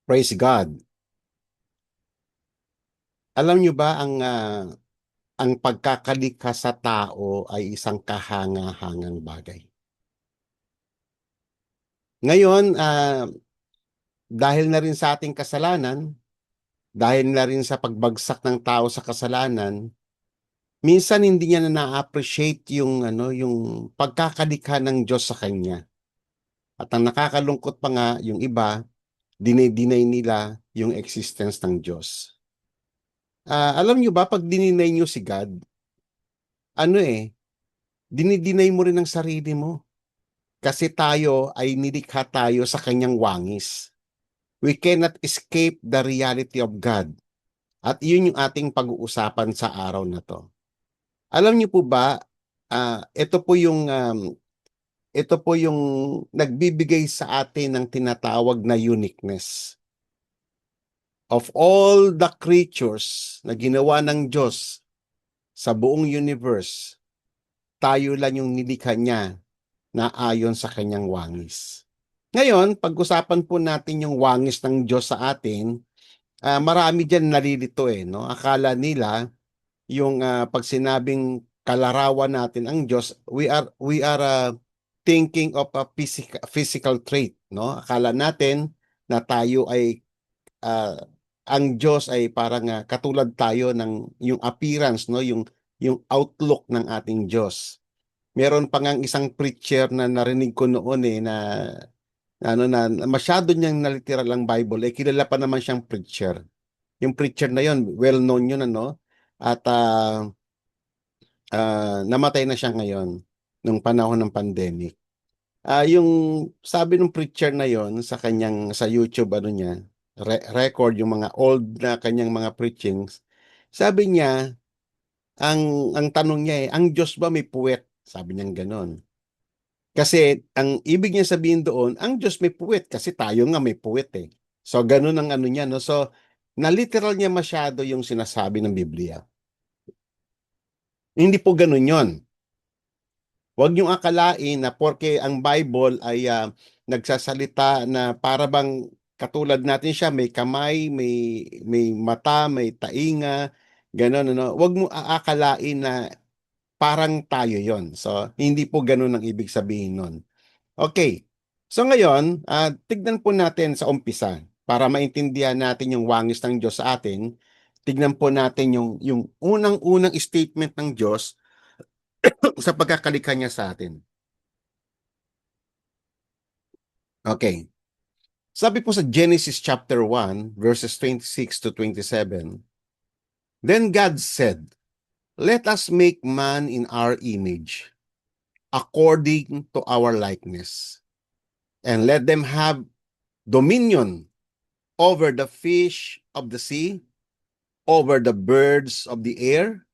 Praise God. Alam niyo ba ang pagkakalikha sa tao ay isang kahanga-hangang bagay. Ngayon, dahil na rin sa ating kasalanan, dahil na rin sa pagbagsak ng tao sa kasalanan, minsan hindi niya na na-appreciate yung pagkakalikha ng Diyos sa kanya. At ang nakakalungkot pa nga, yung iba, dinay nila yung existence ng Diyos. Alam niyo ba, pag dininay niyo si God, ano dinidinay mo rin ang sarili mo. Kasi tayo ay nilikha tayo sa kanyang wangis. We cannot escape the reality of God. At yun yung ating pag-uusapan sa araw na to. Alam niyo po ba, ito po yung nagbibigay sa atin ng tinatawag na uniqueness. Of all the creatures na ginawa ng Diyos sa buong universe, tayo lang yung nilikha niya na ayon sa kanyang wangis. Ngayon, pag-usapan po natin yung wangis ng Diyos sa atin, marami diyan nalilito no? Akala nila yung pag sinabing kalarawan natin ang Diyos, we are thinking of a physical trait, no? Akala natin na tayo ay ah, ang Diyos ay parang katulad tayo ng yung appearance, no? Yung outlook ng ating Diyos. Meron pa ngang isang preacher na narinig ko noon na masyado niyang naliteral ang Bible, kilala pa naman siyang preacher. Yung preacher na yon, well known yun, at namatay na siya ngayon nung panahon ng pandemic. Yung sabi ng preacher na yon sa kanyang sa YouTube niya, record yung mga old na kanyang mga preachings. Sabi niya, ang tanong niya ang Diyos ba may puwet? Sabi niya gano'n. Kasi ang ibig niya sabihin doon, ang Diyos may puwet kasi tayo nga may puwet eh. So ganun ang niya, no. So na-literal niya masyado yung sinasabi ng Biblia. Hindi po ganun 'yon. Huwag niyong akalain na porke ang Bible ay nagsasalita na para bang katulad natin siya, may kamay, may mata, may tainga, gano'n ano. Huwag mo aakalain na parang tayo 'yon. So hindi po ganun ang ibig sabihin nun. Okay. So ngayon, tignan po natin sa umpisa para maintindihan natin yung wangis ng Diyos sa atin. Tignan po natin yung unang-unang statement ng Diyos sa pagkakalikha niya sa atin. Okay. Sabi po sa Genesis chapter 1, verses 26 to 27, Then God said, Let us make man in our image, according to our likeness, and let them have dominion over the fish of the sea, over the birds of the air,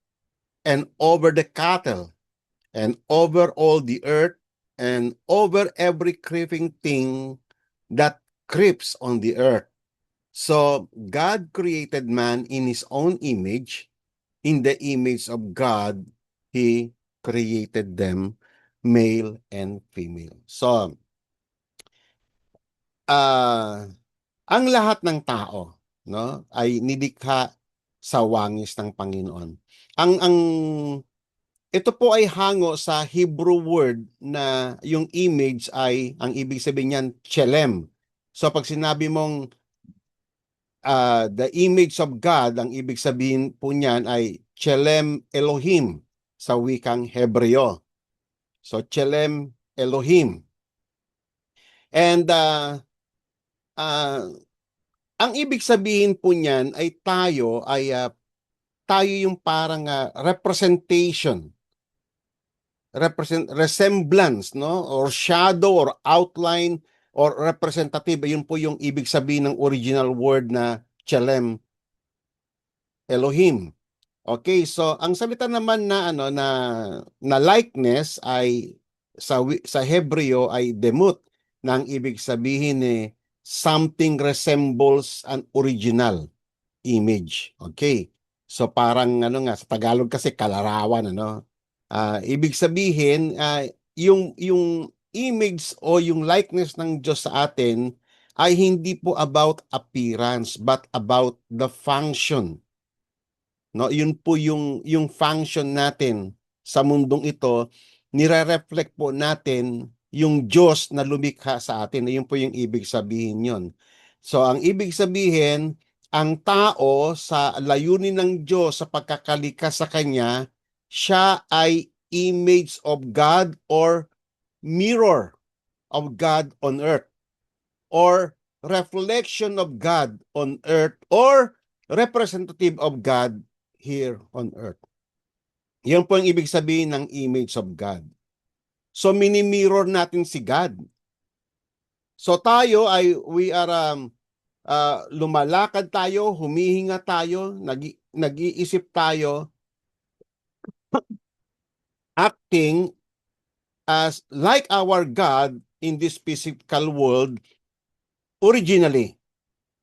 and over the cattle, and over all the earth, and over every creeping thing that creeps on the earth. So God created man in his own image. In the image of God, he created them, male and female. So, ang lahat ng tao, no, ay nilikha sa wangis ng Panginoon. Ang ito po ay hango sa Hebrew word na yung image ay ang ibig sabihin niyan chelem. So pag sinabi mong the image of God, ang ibig sabihin po niyan ay chelem Elohim sa wikang Hebreo. So chelem Elohim. And ang ibig sabihin po niyan ay tayo yung parang resemblance, no? Or shadow or outline or representative. Yun po yung ibig sabihin ng original word na Chelem Elohim. Okay, so ang salita naman na likeness ay sa Hebreo ay demut na ang ibig sabihin something resembles an original image. Okay. So parang sa Tagalog kasi kalarawan ibig sabihin yung image o yung likeness ng Diyos sa atin ay hindi po about appearance but about the function. No, yun po yung function natin sa mundong ito, nire-reflect po natin yung Diyos na lumikha sa atin. Yun po yung ibig sabihin yun. So, ang ibig sabihin, ang tao sa layunin ng Diyos sa pagkakalikha sa Kanya, siya ay image of God or mirror of God on earth or reflection of God on earth or representative of God here on earth. Yan po ang ibig sabihin ng image of God. So mini-mirror natin si God. So tayo ay we are lumalakad tayo, humihinga tayo, nag-iisip tayo, acting as like our God in this physical world originally.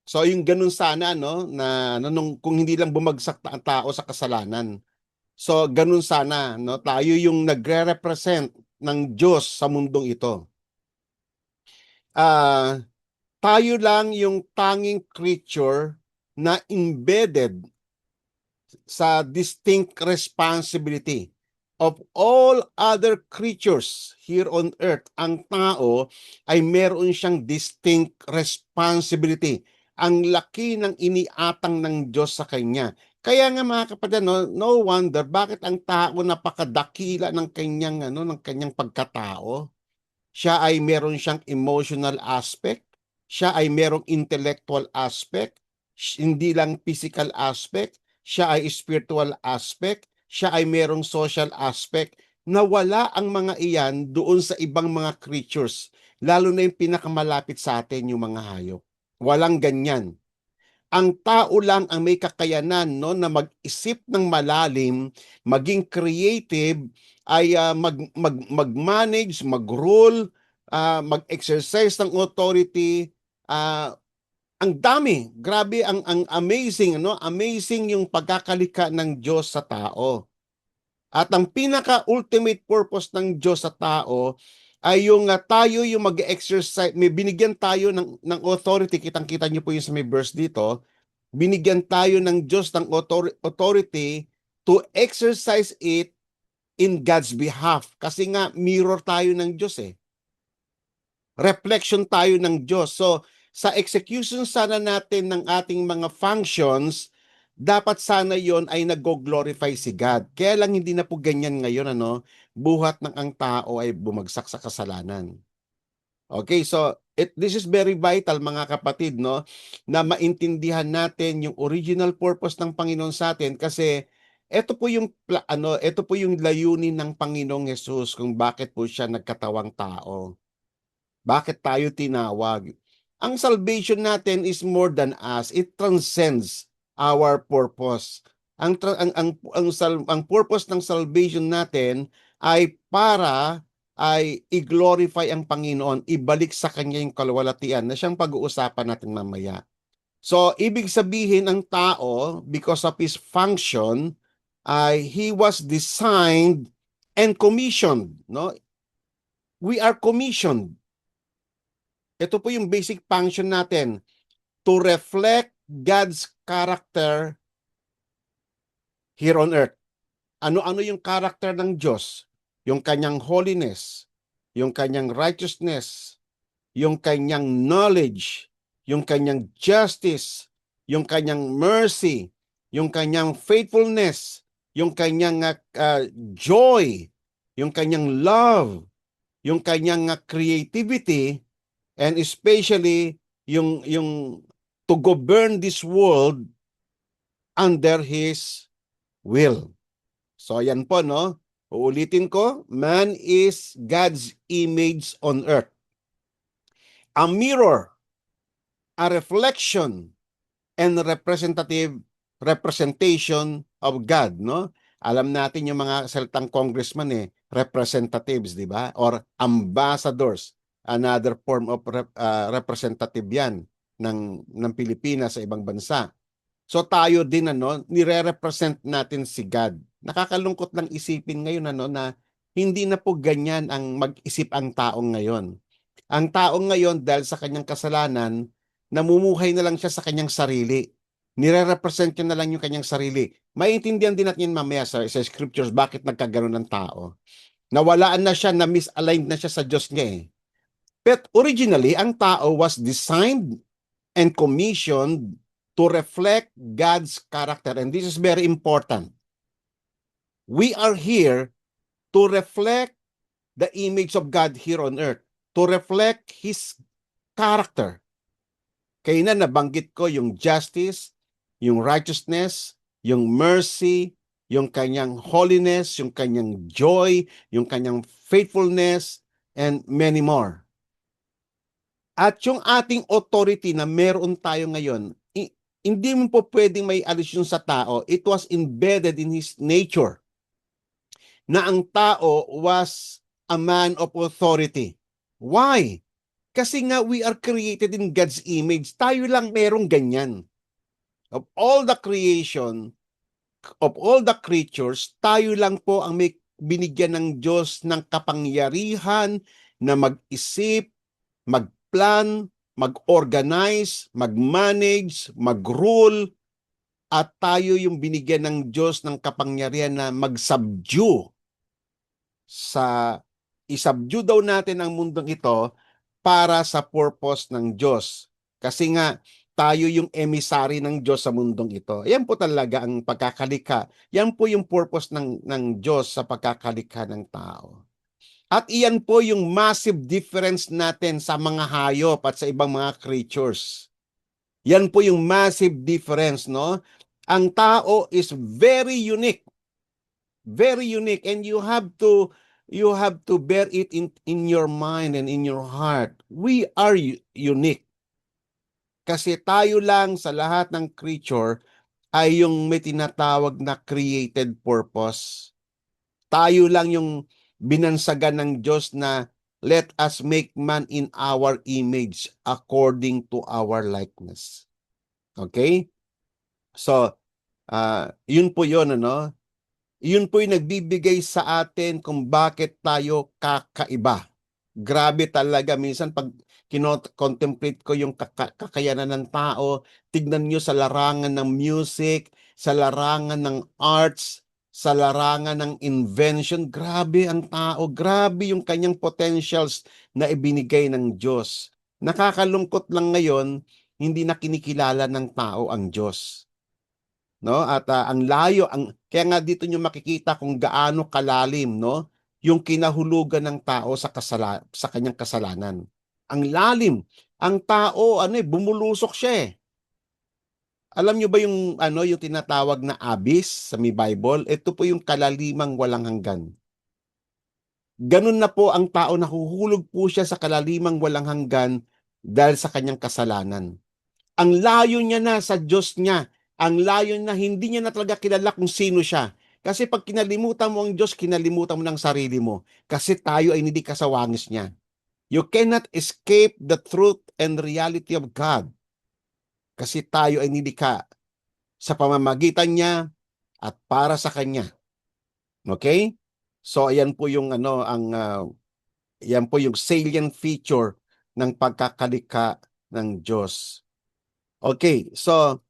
So yung ganun sana no na nung kung hindi lang bumagsak ang tao sa kasalanan. So ganun sana no tayo yung nagre-represent ng Diyos sa mundong ito. Ah, tayo lang yung tanging creature na embedded sa distinct responsibility of all other creatures here on earth. Ang tao ay meron siyang distinct responsibility. Ang laki ng iniatang ng Diyos sa kanya. Kaya nga mga kapatid, no wonder bakit ang tao napakadakila ng kanyang pagkatao. Siya ay meron siyang emotional aspect, siya ay merong intellectual aspect, hindi lang physical aspect, siya ay spiritual aspect, siya ay merong social aspect, na wala ang mga iyan doon sa ibang mga creatures, lalo na yung pinakamalapit sa atin, yung mga hayop. Walang ganyan. Ang tao lang ang may kakayanan no na mag-isip ng malalim, maging creative, ay mag-manage, mag-rule, mag-exercise ng authority. ah, ang dami, grabe ang amazing amazing yung pagkakalikha ng Diyos sa tao. At ang pinaka-ultimate purpose ng Diyos sa tao ay yung tayo yung mag-exercise, may binigyan tayo ng authority, kitang-kita niyo po yung sa may verse dito, binigyan tayo ng Diyos ng authority to exercise it in God's behalf. Kasi nga, mirror tayo ng Diyos eh. Reflection tayo ng Diyos. So, sa execution sana natin ng ating mga functions, dapat sana yon ay nag-glorify si God. Kaya lang hindi na po ganyan ngayon, buhat ng ang tao ay bumagsak sa kasalanan. Okay, so this is very vital mga kapatid, no, na maintindihan natin yung original purpose ng Panginoon sa atin kasi ito po yung layunin ng Panginoong Hesus kung bakit po siya nagkatawang tao. Bakit tayo tinawag? Ang salvation natin is more than us. It transcends our purpose. Ang purpose ng salvation natin ay para ay i-glorify ang Panginoon, ibalik sa Kanya yung kalwalatian na siyang pag-uusapan natin mamaya. So, ibig sabihin ang tao, because of his function, ay he was designed and commissioned. No? We are commissioned. Ito po yung basic function natin, to reflect God's character here on earth. Ano-ano yung character ng Diyos? Yung kanyang holiness, yung kanyang righteousness, yung kanyang knowledge, yung kanyang justice, yung kanyang mercy, yung kanyang faithfulness, yung kanyang joy, yung kanyang love, yung kanyang creativity, and especially yung to govern this world under His will. So ayan po, no? Uulitin ko, man is God's image on earth. A mirror, a reflection, and representation of God, no? Alam natin yung mga salitang congressman representatives, di ba? Or ambassadors, another form of representative yan ng Pilipinas sa ibang bansa. So tayo din nire-represent natin si God. Nakakalungkot lang isipin ngayon na hindi na po ganyan ang mag-isip ang taong ngayon. Ang tao ngayon, dahil sa kanyang kasalanan, namumuhay na lang siya sa kanyang sarili. Nire-represent niya na lang yung kanyang sarili. Maiintindihan din natin yun mamaya sa scriptures bakit nagkaganon ng tao. Nawalaan na siya, na misaligned na siya sa Diyos niya eh. But originally, ang tao was designed and commissioned to reflect God's character. And this is very important. We are here to reflect the image of God here on earth, to reflect His character. Kaya na nabanggit ko yung justice, yung righteousness, yung mercy, yung kanyang holiness, yung kanyang joy, yung kanyang faithfulness, and many more. At yung ating authority na meron tayo ngayon, hindi mo po pwedeng may alis yun sa tao. It was embedded in his nature na ang tao was a man of authority. Why? Kasi nga we are created in God's image. Tayo lang merong ganyan. Of all the creation, of all the creatures, tayo lang po ang may binigyan ng Diyos ng kapangyarihan na mag-isip, mag-plan, mag-organize, mag-manage, mag-rule, at tayo yung binigyan ng Diyos ng kapangyarihan na mag-subdue isubdue daw natin ang mundong ito para sa purpose ng Diyos. Kasi nga, tayo yung emissary ng Diyos sa mundong ito. Yan po talaga ang pagkakalikha. Yan po yung purpose ng Diyos sa pagkakalikha ng tao. At iyan po yung massive difference natin sa mga hayop at sa ibang mga creatures. Yan po yung massive difference, no? Ang tao is very unique. Very unique, and you have to bear it in your mind and in your heart. We are unique. Kasi tayo lang sa lahat ng creature ay yung may tinatawag na created purpose. Tayo lang yung binansagan ng Diyos na let us make man in our image according to our likeness. Okay? So, yun po yun, ano? Yun po yung nagbibigay sa atin kung bakit tayo kakaiba. Grabe talaga. Minsan pag contemplate ko yung kakayanan ng tao, tignan nyo sa larangan ng music, sa larangan ng arts, sa larangan ng invention. Grabe ang tao. Grabe yung kanyang potentials na ibinigay ng Diyos. Nakakalungkot lang ngayon, hindi na kinikilala ng tao ang Diyos. No? At ang layo, kaya nga dito nyo makikita kung gaano kalalim, no, yung kinahulugan ng tao sa kanyang kasalanan. Ang lalim. Ang tao, bumulusok siya eh. Alam nyo ba yung yung tinatawag na abyss sa may Bible? Ito po yung kalalimang walang hanggan. Ganun na po ang tao, nahuhulog po siya sa kalalimang walang hanggan dahil sa kanyang kasalanan. Ang layo niya na sa Diyos niya. Ang layo na hindi niya na talaga kilala kung sino siya. Kasi pag kinalimutan mo ang Diyos, kinalimutan mo ng sarili mo. Kasi tayo ay hindi kasawangis niya. You cannot escape the truth and reality of God. Kasi tayo ay nilikha sa pamamagitan niya at para sa Kanya. Okay? So ayan po yung yan po yung salient feature ng pagkakalikha ng Diyos. Okay, so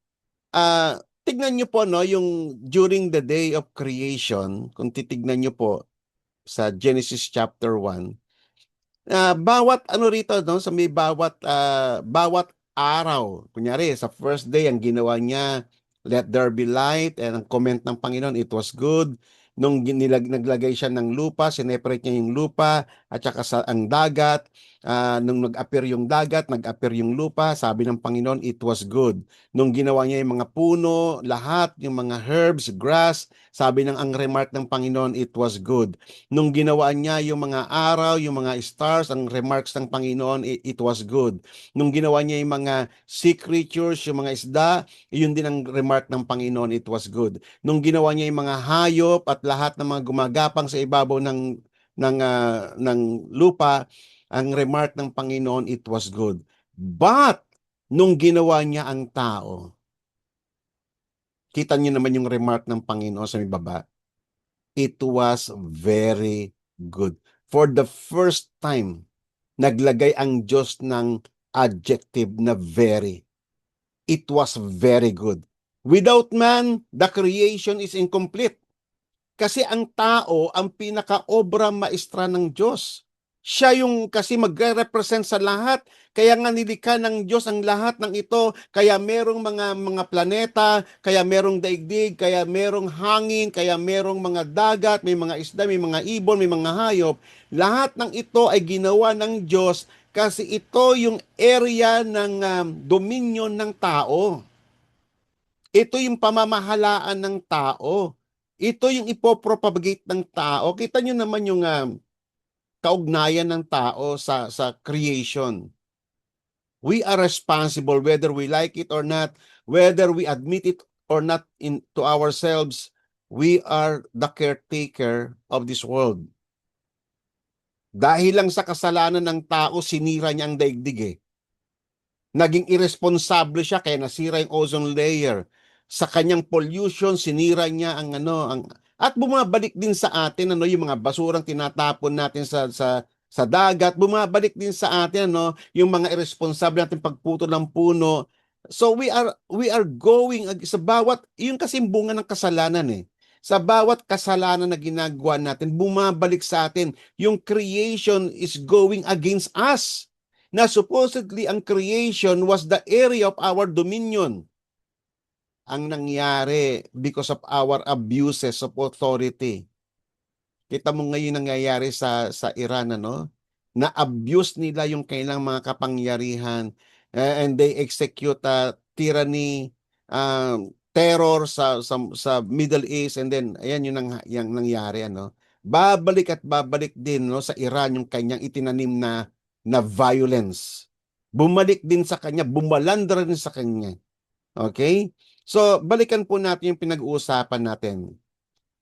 tignan nyo po, no, yung during the day of creation, kung titignan nyo po sa Genesis chapter 1, bawat rito, no, sa may bawat araw, kunyari sa first day ang ginawa niya, let there be light, and ang comment ng Panginoon, it was good. Nung naglagay siya ng lupa, sineparate niya yung lupa at saka ang dagat. Nung nag-appear yung dagat, nag-appear yung lupa, sabi ng Panginoon, it was good. Nung ginawa niya yung mga puno, lahat, yung mga herbs, grass, sabi ang remark ng Panginoon, it was good. Nung ginawa niya yung mga araw, yung mga stars, ang remarks ng Panginoon, it was good. Nung ginawa niya yung mga sea creatures, yung mga isda, yun din ang remark ng Panginoon, it was good. Nung ginawa niya yung mga hayop at lahat ng mga gumagapang sa ibabaw ng lupa, ang remark ng Panginoon, it was good. But, nung ginawa niya ang tao, kita niyo naman yung remark ng Panginoon sa baba, it was very good. For the first time naglagay ang Diyos ng adjective na very. It was very good. Without man, the creation is incomplete. Kasi ang tao ang pinaka-obra maestra ng Diyos. Siya yung kasi magre-represent sa lahat. Kaya nga nilikha ng Diyos ang lahat ng ito. Kaya merong mga planeta, kaya merong daigdig, kaya merong hangin, kaya merong mga dagat, may mga isda, may mga ibon, may mga hayop. Lahat ng ito ay ginawa ng Diyos kasi ito yung area ng dominion ng tao. Ito yung pamamahalaan ng tao. Ito yung ipopropagate ng tao. Kita nyo naman yung kaugnayan ng tao sa creation. We are responsible whether we like it or not, whether we admit it or not to ourselves. We are the caretaker of this world. Dahil lang sa kasalanan ng tao, sinira niya ang daigdig eh. Naging irresponsible siya kaya nasira yung ozone layer. Sa kanyang pollution, sinira niya ang at bumabalik din sa atin yung mga basurang tinatapon natin sa dagat, bumabalik din sa atin yung mga irresponsible natin pagputol ng puno. So we are going sa bawat yung kasimbungan ng kasalanan eh. Sa bawat kasalanan na ginagawa natin, bumabalik sa atin. Yung creation is going against us na supposedly ang creation was the area of our dominion. Ang nangyari because of our abuses of authority. Kita mo ngayon nangyayari sa Iran, na-abuse nila yung kailang mga kapangyarihan and they execute tyranny, terror sa Middle East and then ayan yung nangyari, Babalik at babalik din sa Iran yung kanyang itinanim na violence. Bumalik din sa kanya, bumalandra din sa kanya. Okay? So, balikan po natin yung pinag-uusapan natin.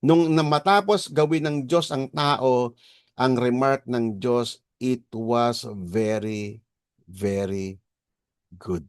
Nung matapos gawin ng Diyos ang tao, ang remark ng Diyos, it was very, very good.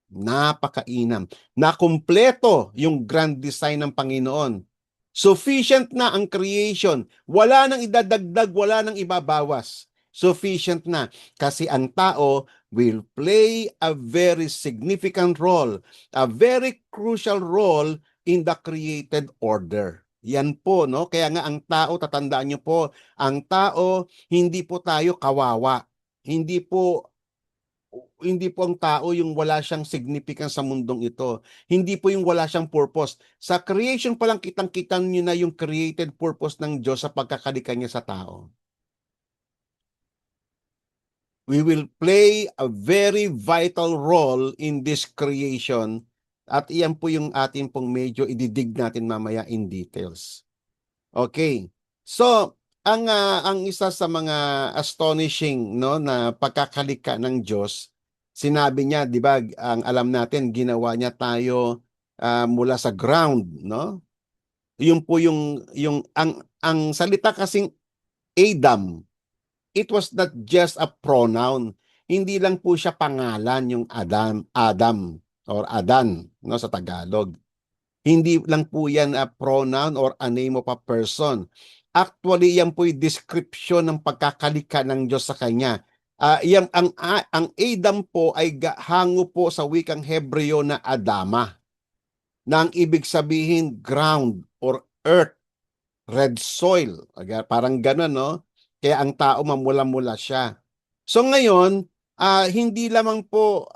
Napakainam. Nakumpleto yung grand design ng Panginoon. Sufficient na ang creation. Wala nang idadagdag, wala nang ibabawas. Sufficient na. Kasi ang tao will play a very significant role, a very crucial role in the created order. Yan po, no? Kaya nga ang tao, tatandaan nyo po, ang tao, hindi po tayo kawawa. Hindi po ang tao yung wala siyang significance sa mundong ito. Hindi po yung wala siyang purpose. Sa creation pa lang kitang-kita niyo na yung created purpose ng Diyos sa pagkakalikha niya sa tao. We will play a very vital role in this creation at iyan po yung atin pong medyo ididig natin mamaya in details. Okay. So, ang isa sa mga astonishing na pagkakalikha ng Diyos, sinabi niya, 'di ba, ang alam natin ginawa niya tayo mula sa ground, no? Yun po yung ang salita kasing Adam, it was not just a pronoun. Hindi lang po siya pangalan yung Adam or Adan, no, sa Tagalog. Hindi lang po yan a pronoun or a name of a person. Actually, yan po yung description ng pagkakalikha ng Diyos sa kanya. Ang Adam po ay hango po sa wikang Hebreo na Adama, na ang ibig sabihin ground or earth, red soil. Parang gano'n, no? Kaya ang tao mamula-mula siya. So ngayon, hindi lamang po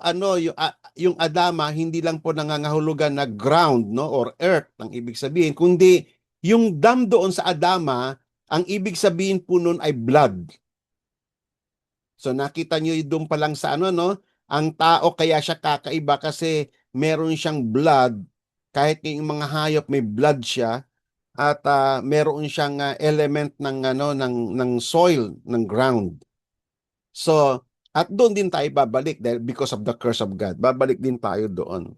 yung Adama hindi lang po nangangahulugan na ground or earth ang ibig sabihin, kundi yung dam doon sa Adama, ang ibig sabihin po noon ay blood. So nakita niyo doon pa lang sa ang tao kaya siya kakaiba kasi meron siyang blood, kahit yung mga hayop may blood siya at meron siyang element ng soil, ng ground. So, at doon din tayo babalik dahil because of the curse of God. Babalik din tayo doon.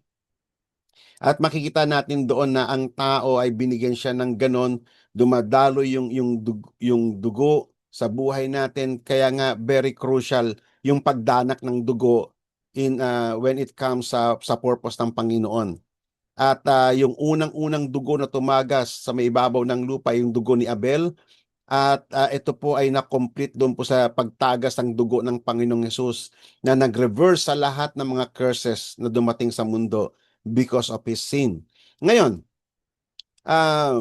At makikita natin doon na ang tao ay binigyan siya ng ganon, dumadalo yung dugo sa buhay natin. Kaya nga very crucial yung pagdanak ng dugo when it comes sa purpose ng Panginoon. At yung unang-unang dugo na tumagas sa may ibabaw ng lupa, yung dugo ni Abel, At ito po ay na-complete doon po sa pagtagas ng dugo ng Panginoong Hesus na nag-reverse sa lahat ng mga curses na dumating sa mundo because of His sin. Ngayon, ah,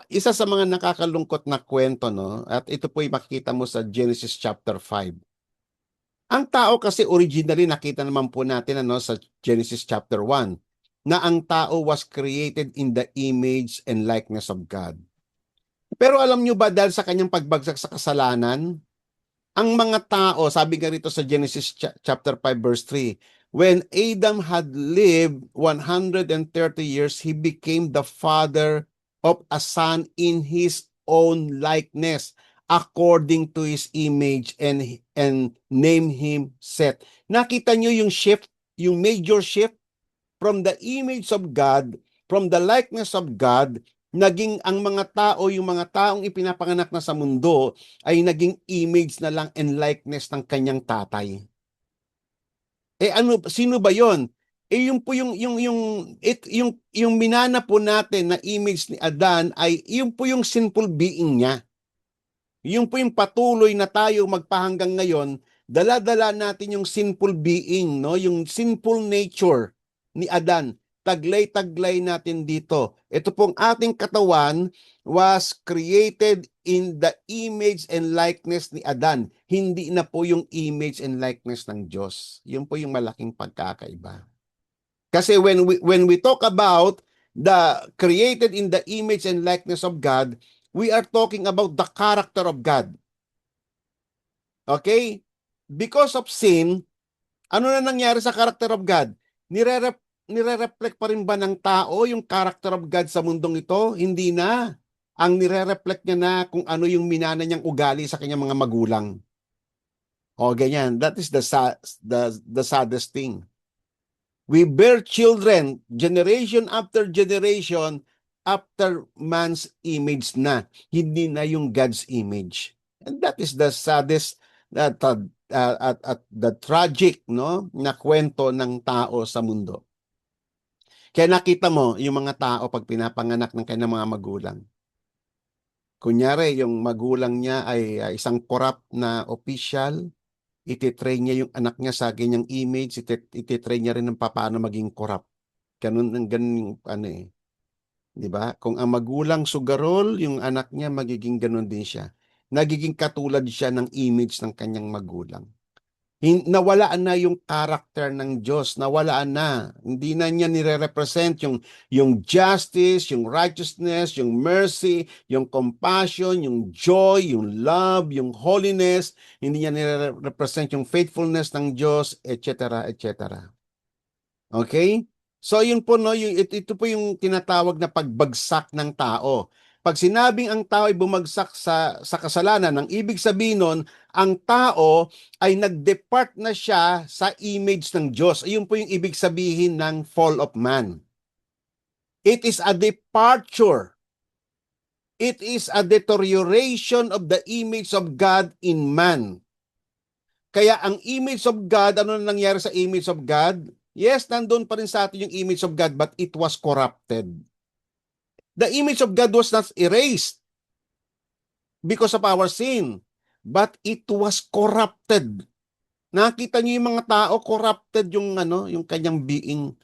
isa sa mga nakakalungkot na kwento, no, at ito po ay makikita mo sa Genesis chapter 5. Ang tao kasi originally, nakita naman po natin ano, sa Genesis chapter 1, na ang tao was created in the image and likeness of God. Pero alam nyo ba, dahil sa kanyang pagbagsak sa kasalanan, ang mga tao, sabi nga rito sa Genesis chapter 5 verse 3, when Adam had lived 130 years, he became the father of a son in his own likeness, according to his image, and name him Seth. Nakita nyo yung shift, yung major shift from the image of God, from the likeness of God, naging ang mga tao, yung mga taong ipinapanganak na sa mundo, ay naging image na lang and likeness ng kanyang tatay. Ano, sino ba 'yon? Yung po yung minana po natin na image ni Adan ay yung po yung sinful being niya. Yung po yung patuloy na tayo magpahanggang ngayon, dala-dala natin yung sinful being, no? Yung sinful nature ni Adan. Taglay-taglay natin dito. Ito pong ating katawan was created in the image and likeness ni Adan. Hindi na po yung image and likeness ng Diyos. Yun po yung malaking pagkakaiba. Kasi when we talk about the created in the image and likeness of God, we are talking about the character of God. Okay? Because of sin, ano na nangyari sa character of God? Nire-reflect pa rin ba ng tao yung character of God sa mundong ito? Hindi na. Ang nire-reflect niya na kung ano yung minana niyang ugali sa kanyang mga magulang. O ganyan. That is the saddest thing. We bear children, generation after generation, after man's image na. Hindi na yung God's image. And that is the saddest at the tragic, no, na kwento ng tao sa mundo. Kaya nakita mo yung mga tao pag pinapanganak ng kanilang mga magulang. Kunyari, yung magulang niya ay isang corrupt na official, ititrain niya yung anak niya sa ganyang image, ititrain niya rin ng paano maging corrupt. Ganun yung ano eh. 'Di ba? Kung ang magulang sugarol, yung anak niya magiging ganun din siya. Nagiging katulad siya ng image ng kanyang magulang. Nawalaan na yung character ng Diyos, nawalaan na. Hindi na niya nire-represent yung justice, yung righteousness, yung mercy, yung compassion, yung joy, yung love, yung holiness. Hindi niya nire-represent yung faithfulness ng Diyos, etc., etc. Okay? So yun po, no, ito po yung tinatawag na pagbagsak ng tao. Pag sinabing ang tao ay bumagsak sa kasalanan, ang ibig sabihin nun, ang tao ay nag-depart na siya sa image ng Diyos. Ayun po yung ibig sabihin ng fall of man. It is a departure. It is a deterioration of the image of God in man. Kaya ang image of God, ano na nangyari sa image of God? Yes, nandun pa rin sa atin yung image of God, but it was corrupted. The image of God was not erased because of our sin, but it was corrupted. Nakita niyo yung mga tao, corrupted yung yung kanyang being.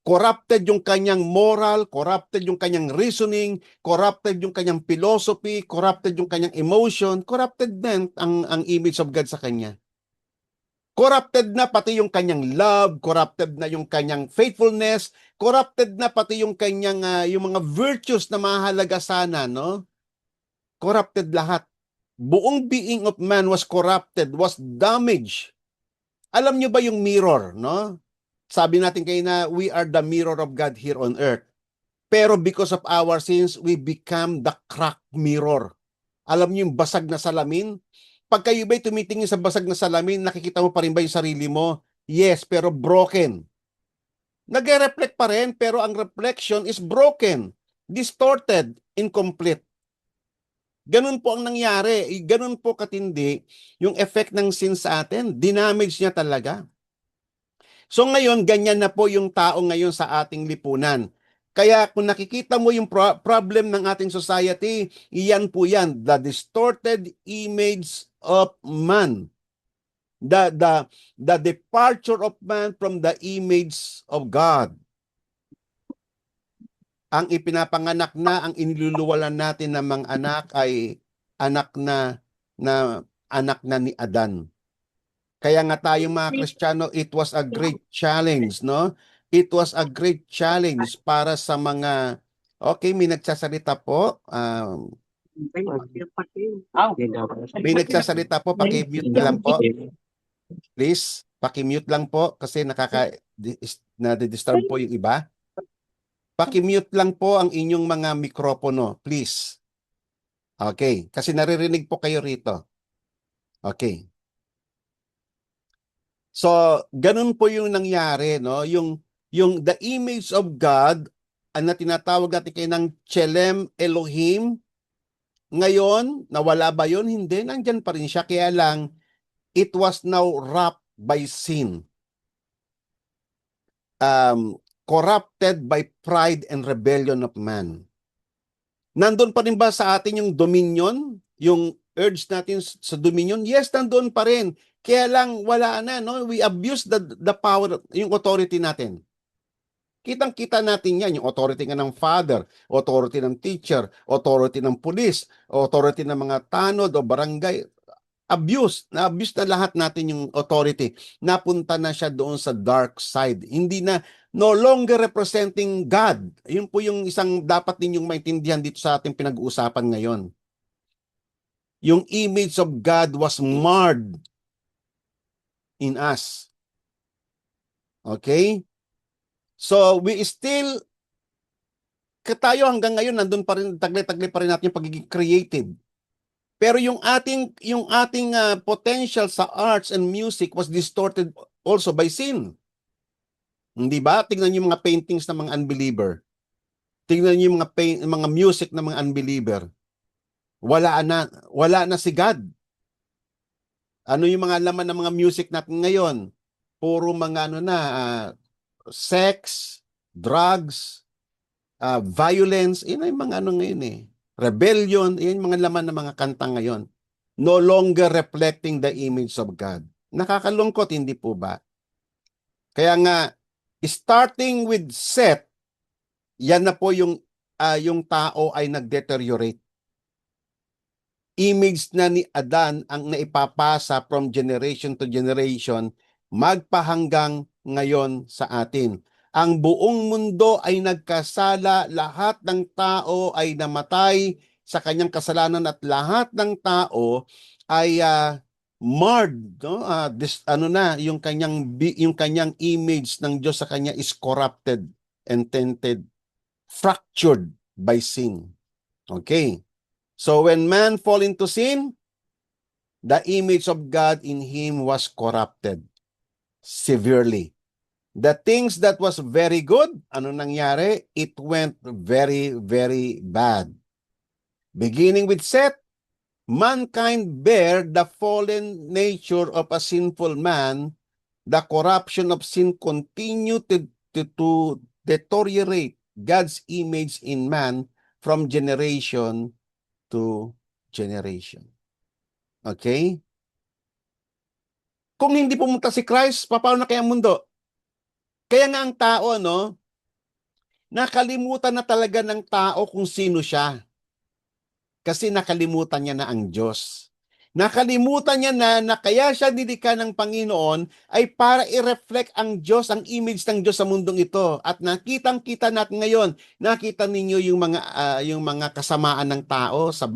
Corrupted yung kanyang moral, corrupted yung kanyang reasoning, corrupted yung kanyang philosophy, corrupted yung kanyang emotion, corrupted din ang image of God sa kanya. Corrupted na pati yung kanyang love, corrupted na yung kanyang faithfulness, corrupted na pati yung kanyang yung mga virtues na mahalaga sana, no? Corrupted lahat. Buong being of man was corrupted, was damaged. Alam nyo ba yung mirror, no? Sabi natin kayo na we are the mirror of God here on earth. Pero because of our sins, we become the cracked mirror. Alam nyo yung basag na salamin? Pag kayo ba'y tumitingin sa basag na salamin, nakikita mo pa rin ba yung sarili mo? Yes, pero broken. Nag-reflect pa rin, pero ang reflection is broken, distorted, incomplete. Ganun po ang nangyari. Ganun po katindi yung effect ng sin sa atin. Dinamage niya talaga. So ngayon, ganyan na po yung tao ngayon sa ating lipunan. Kaya kung nakikita mo yung problem ng ating society, iyan po yan, the distorted image of man. The departure of man from the image of God. Ang ipinapanganak na, ang iniluluwalan natin ng mga anak ay anak na anak na ni Adan. Kaya nga tayong mga Kristiyano, it was a great challenge, no? It was a great challenge para sa mga, okay, may nagsasalita po. May nagsasalita po, paki-mute na lang po. Please, paki-mute lang po kasi na-disturb po yung iba. Paki-mute lang po ang inyong mga mikropono, please. Okay, kasi naririnig po kayo rito. Okay. So, ganun po yung nangyari, no? Yung the image of God, na tinatawag natin kayo ng Chelem Elohim, ngayon, nawala ba yun? Hindi, nandyan pa rin siya. Kaya lang, it was now wrapped by sin. Corrupted by pride and rebellion of man. Nandun pa rin ba sa atin yung dominion? Yung urge natin sa dominion? Yes, nandun pa rin. Kaya lang wala na, no? We abuse the power, yung authority natin. Kitang-kita natin yan, yung authority nga ng father, authority ng teacher, authority ng police, authority ng mga tanod o barangay. Na-abuse na lahat natin yung authority. Napunta na siya doon sa dark side. Hindi na, no longer representing God. Yun po yung isang dapat ninyong maintindihan dito sa ating pinag-uusapan ngayon. Yung image of God was marred in us. Okay? So, we still, tayo hanggang ngayon, nandun pa rin, tagle-tagle pa rin natin yung pagiging creative. Pero yung ating potential sa arts and music was distorted also by sin. Hindi ba? Tingnan niyo yung mga paintings ng mga unbeliever. Tingnan niyo yung mga music ng mga unbeliever. Wala na si God. Ano yung mga laman ng mga music natin ngayon? Puro mga sex, drugs, violence, yun ay mga ngayon eh. Rebellion, yun yung mga laman ng mga kanta ngayon. No longer reflecting the image of God. Nakakalungkot, hindi po ba? Kaya nga, starting with Seth, yan na po yung tao ay nag-deteriorate. Image na ni Adan ang naipapasa from generation to generation, magpahanggang ngayon sa atin. Ang buong mundo ay nagkasala, lahat ng tao ay namatay sa kanyang kasalanan at lahat ng tao ay marred, no? Yung kanyang image ng Diyos sa kanya is corrupted and tainted, fractured by sin. Okay. So when man fall into sin, the image of God in him was corrupted severely. The things that was very good, ano nangyari? It went very, very bad. Beginning with Seth, mankind bear the fallen nature of a sinful man. The corruption of sin continued to deteriorate God's image in man from generation to generation. Okay? Kung hindi pumunta si Christ, paano na kaya ang mundo? Kaya nga ang tao, no, nakalimutan na talaga ng tao kung sino siya. Kasi nakalimutan niya na ang Diyos. Nakalimutan niya na kaya siya nilikha ng Panginoon ay para i-reflect ang Diyos, ang image ng Diyos sa mundong ito. At nakitang-kita natin ngayon, nakita ninyo yung mga kasamaan ng tao sa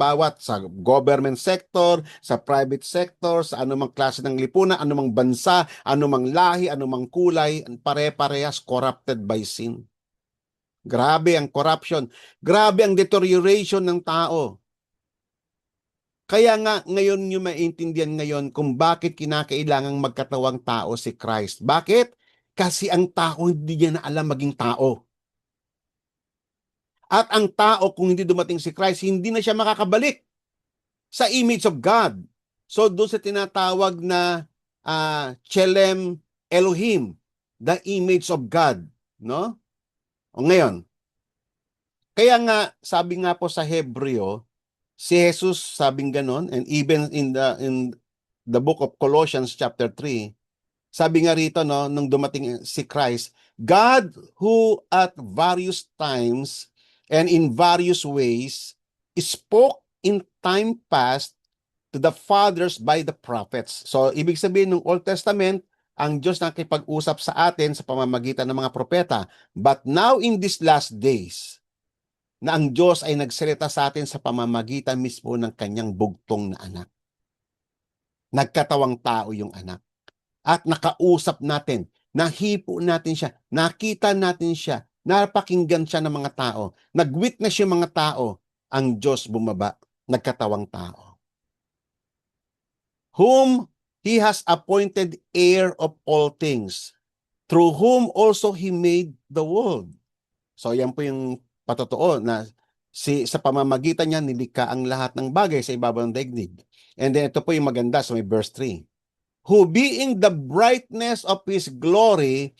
government sector, sa private sector, sa anumang klase ng lipunan, anumang bansa, anumang lahi, anumang kulay, pare-parehas corrupted by sin. Grabe ang corruption. Grabe ang deterioration ng tao. Kaya nga ngayon nyo maintindihan ngayon kung bakit kinakailangang magkatawang tao si Christ. Bakit? Kasi ang tao hindi niya na alam maging tao. At ang tao kung hindi dumating si Christ, hindi na siya makakabalik sa image of God. So doon sa tinatawag na Chelem Elohim, the image of God. No? O ngayon, Kaya nga, sabi nga po sa Hebreo, si Jesus sabing ganon, and even in the book of Colossians chapter 3, sabi nga rito, no, nung dumating si Christ, God who at various times and in various ways spoke in time past to the fathers by the prophets. So, ibig sabihin ng Old Testament, ang Diyos nakipag-usap sa atin sa pamamagitan ng mga propeta. But now in these last days, na ang Diyos ay nagsalita sa atin sa pamamagitan mismo ng kanyang bugtong na anak. Nagkatawang tao yung anak. At nakausap natin, nahipo natin siya, nakita natin siya, napakinggan siya ng mga tao, nag-witness yung mga tao, ang Diyos bumaba, nagkatawang tao. Whom He has appointed heir of all things, through whom also He made the world. So yan po yung patotoo na sa pamamagitan niya nilikha ang lahat ng bagay sa ibabaw ng daigdig. And then ito po yung maganda sa may verse 3. Who being the brightness of His glory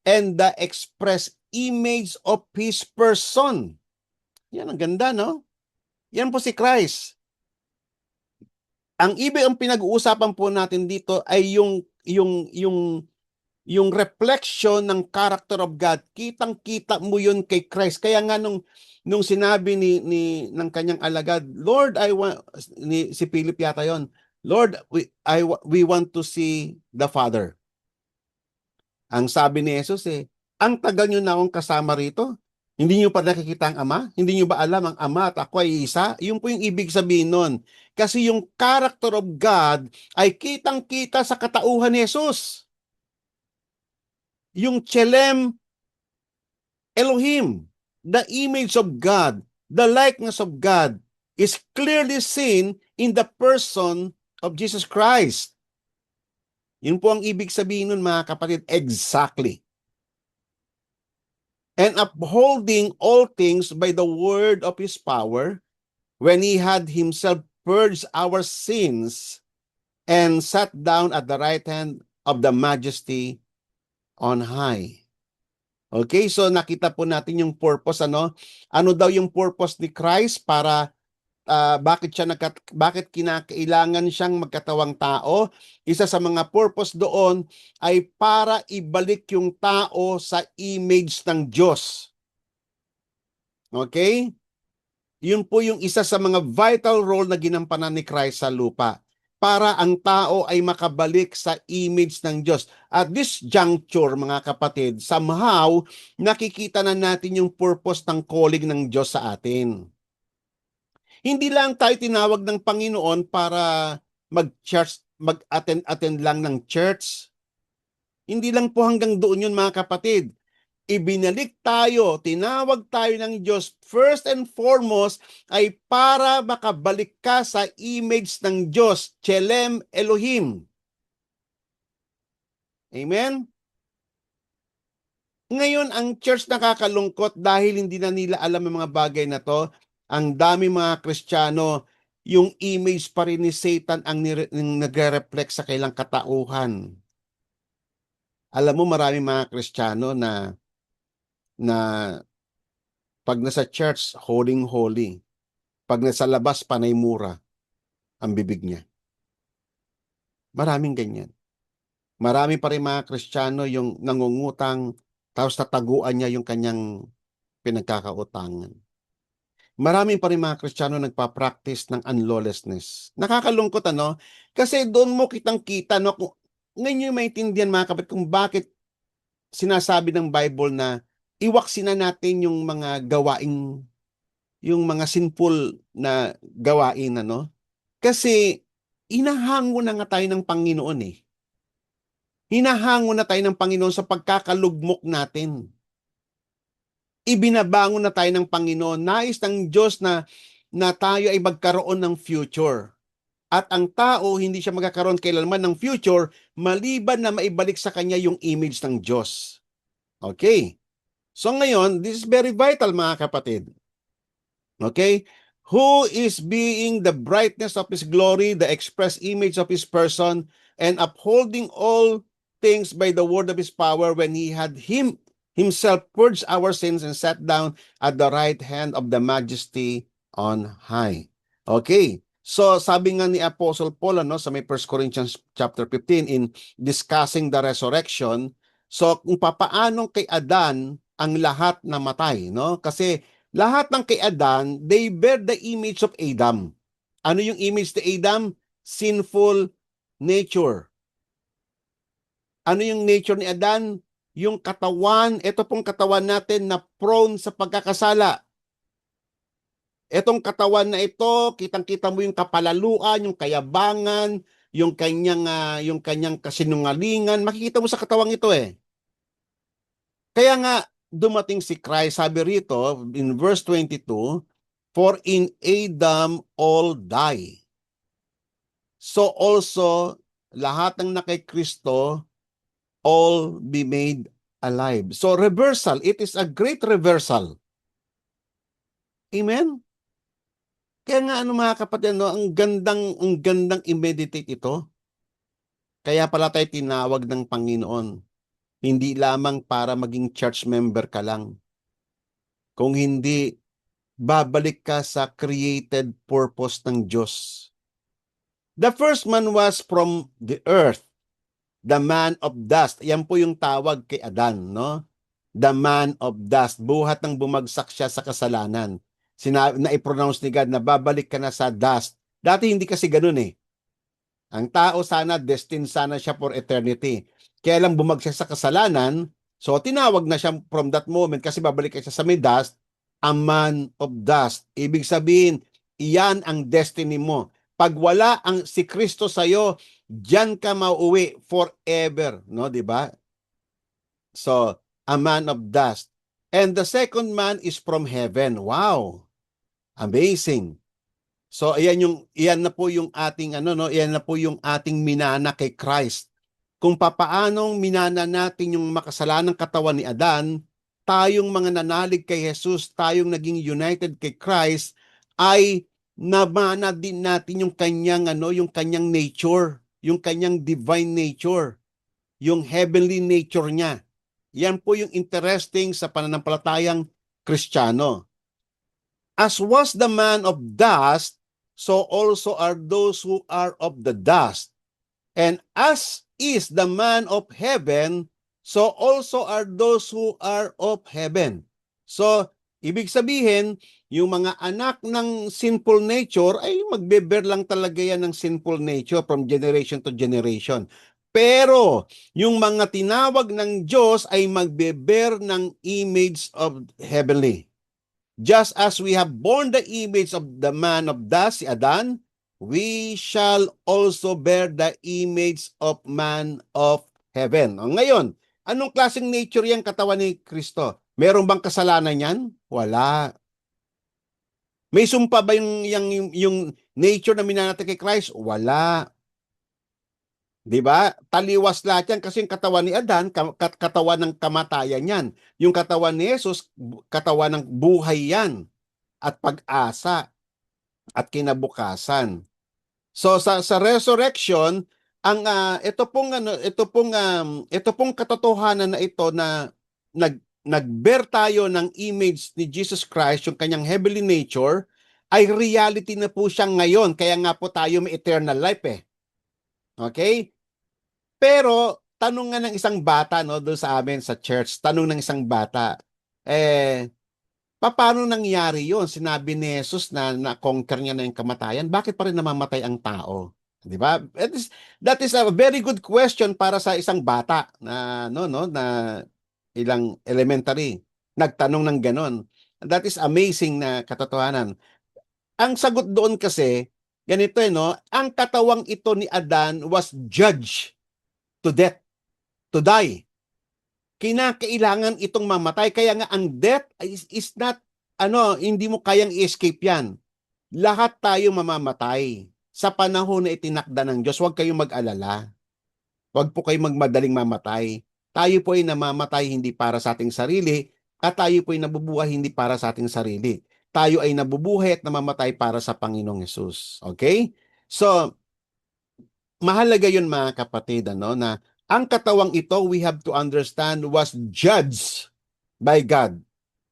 and the express image of His person. Yan, ang ganda, no? Yan po si Christ. Ang pinag-uusapan po natin dito ay yung reflection ng character of God. Kitang-kita mo yun kay Christ. Kaya nga nung sinabi ng kanyang alagad, Lord, si Philip yata yon, Lord, we want to see the Father. Ang sabi ni Jesus ang tagal nyo na akong kasama rito. Hindi nyo pa nakikita ang Ama? Hindi nyo ba alam ang Ama at ako ay isa? Yun po yung ibig sabihin nun. Kasi yung character of God ay kitang-kita sa katauhan ni Jesus. Yung Chelem Elohim, the image of God, the likeness of God, is clearly seen in the person of Jesus Christ. Yun po ang ibig sabihin nun, mga kapatid, exactly. And upholding all things by the word of His power, when He had Himself purged our sins and sat down at the right hand of the Majesty on high. Okay, so nakita po natin yung purpose, ano? Ano daw yung purpose ni Christ para bakit kinakailangan siyang magkatawang tao? Isa sa mga purpose doon ay para ibalik yung tao sa image ng Diyos. Okay? Yun po yung isa sa mga vital role na ginampanan ni Christ sa lupa, para ang tao ay makabalik sa image ng Diyos. At this juncture, mga kapatid, somehow nakikita na natin yung purpose ng calling ng Diyos sa atin. Hindi lang tayo tinawag ng Panginoon para mag-church, mag-attend lang ng church. Hindi lang po hanggang doon yun, mga kapatid. Ibinalik tayo, tinawag tayo ng Diyos, first and foremost, ay para makabalik ka sa image ng Diyos, Chelem Elohim. Amen? Ngayon, ang church nakakalungkot dahil hindi na nila alam ang mga bagay na to. Ang dami mga Kristiyano, yung image pa rin ni Satan ang nagre-reflect sa kailang katauhan. Alam mo, marami mga Kristiyano na pag nasa church, holy. Pag nasa labas, panay mura ang bibig niya. Maraming ganyan. Marami pa rin mga Kristiyano yung nangungutang, tapos tataguan niya yung kanyang pinagkakautangan. Maraming pa rin mga Kristiyano nagpa-practice ng unlawlessness. Nakakalungkot, ano? Kasi doon mo kitang-kita, no? Ngayon yung maintindihan, mga kapatid, kung bakit sinasabi ng Bible na iwaksin na natin yung mga gawaing, yung mga sinful na gawain, ano? Kasi hinahango na nga tayo ng Panginoon eh. Hinahango na tayo ng Panginoon sa pagkakalugmok natin. Ibinabangon na tayo ng Panginoon. Nais ng Diyos na tayo ay magkaroon ng future. At ang tao, hindi siya magkakaroon kailanman ng future, maliban na maibalik sa kanya yung image ng Diyos. Okay. So ngayon, this is very vital, mga kapatid. Okay? Who is being the brightness of His glory, the express image of His person, and upholding all things by the word of His power, when He had himself purged our sins and sat down at the right hand of the majesty on high. Okay. So sabi nga ni Apostle Paul sa may 1 Corinthians chapter 15 in discussing the resurrection, so kung papaano kay Adan ang lahat namatay, no? Kasi lahat ng kay Adan, they bear the image of Adam. Ano yung image ni Adam? Sinful nature. Ano yung nature ni Adan? Yung katawan, ito pong katawan natin na prone sa pagkakasala. Etong katawan na ito, kitang-kita mo yung kapalaluan, yung kayabangan, yung kanyang kasinungalingan, makikita mo sa katawang ito eh. Kaya nga dumating si Christ, sabi rito in verse 22, for in Adam all die. So also lahat ng na kay Kristo all be made alive. So reversal, it is a great reversal. Amen. Kaya nga mga kapatid, ang gandang i-meditate ito. Kaya pala tayo tinawag ng Panginoon. Hindi lamang para maging church member ka lang. Kung hindi, babalik ka sa created purpose ng Diyos. The first man was from the earth, the man of dust. Yan po yung tawag kay Adan, no? The man of dust. Buhat ng bumagsak siya sa kasalanan. Na-i-pronounce ni God na babalik ka na sa dust. Dati hindi kasi ganun eh. Ang tao sana, destined sana siya for eternity. Kaya lang bumagsak sa kasalanan, so tinawag na siya from that moment kasi babalik ka siya sa may dust, a man of dust. Ibig sabihin, iyan ang destiny mo. Pag wala ang si Kristo sa'yo, diyan ka mauwi forever. No, di ba? So, a man of dust. And the second man is from heaven. Wow! Amazing. So iyan na po yung ating iyan na po yung ating minana kay Christ. Kung papaanong minana natin yung makasalanang katawan ni Adan, tayong mga nanalig kay Jesus, tayong naging united kay Christ, ay namana din natin yung kanyang nature, yung kanyang divine nature, yung heavenly nature niya. Yan po yung interesting sa pananampalatayang Kristiyano. As was the man of dust, so also are those who are of the dust. And as is the man of heaven, so also are those who are of heaven. So, ibig sabihin, yung mga anak ng sinful nature ay magbe-bear lang talaga yan ng sinful nature from generation to generation. Pero, yung mga tinawag ng Diyos ay magbe-bear ng image of heavenly. Just as we have borne the image of the man of dust, si Adan, we shall also bear the image of man of heaven. O ngayon, anong klaseng nature yung katawan ni Kristo? Meron bang kasalanan yan? Wala. May sumpa ba yung nature na minanata kay Christ? Wala. Di ba? Taliwas lahat yan kasi yung katawan ni Adan, katawan ng kamatayan yan. Yung katawan ni Jesus, katawan ng buhay yan at pag-asa at kinabukasan. So sa resurrection, ang ito pong katotohanan na ito na nag-bear tayo ng image ni Jesus Christ, yung kanyang heavenly nature, ay reality na po siya ngayon. Kaya nga po tayo may eternal life eh. Okay? Pero tanong nga ng isang bata doon sa amin sa church, tanong ng isang bata, paano nangyari yun? Sinabi ni Jesus na na-conquer niya na yung kamatayan, bakit pa rin namamatay ang tao? Di ba? That is a very good question para sa isang bata na na ilang elementary nagtanong ng ganon. That is amazing na katotohanan. Ang sagot doon kasi ganito ang katawang ito ni Adan was judged to death, to die. Kinakailangan itong mamatay. Kaya nga ang death is not, hindi mo kayang i-escape yan. Lahat tayo mamamatay. Sa panahon na itinakda ng Diyos, huwag kayong mag-alala. Huwag po kayong magmadaling mamatay. Tayo po ay namamatay hindi para sa ating sarili, at tayo po ay nabubuhay hindi para sa ating sarili. Tayo ay nabubuhay at namamatay para sa Panginoong Hesus. Okay? So, mahalaga yun mga kapatid, na ang katawang ito, we have to understand, was judged by God,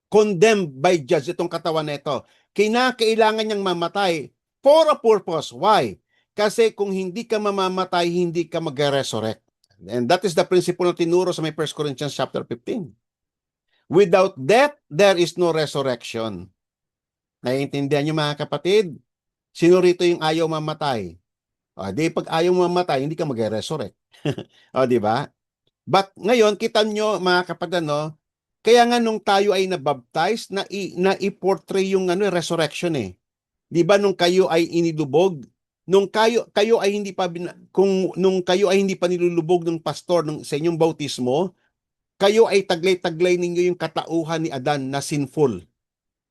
condemned by judge itong katawan na ito. Kinakailangan niyang mamatay for a purpose. Why? Kasi kung hindi ka mamamatay, hindi ka mag-resurrect. And that is the principle na tinuro sa may 1 Corinthians chapter 15. Without death, there is no resurrection. Naiintindihan niyo mga kapatid? Sino rito yung ayaw mamatay? O, di pag ayaw mamatay, hindi ka mag-resurrect. O, di ba? But ngayon, kita nyo mga kapatid, no? Kaya nga nung tayo ay nabaptize, na i-portray yung resurrection eh. 'Di ba nung kayo ay inilubog, nung kayo ay hindi pa kung nung kayo ay hindi pa nilulubog ng pastor sa inyong bautismo, kayo ay taglay-taglay ninyo yung katauhan ni Adan na sinful,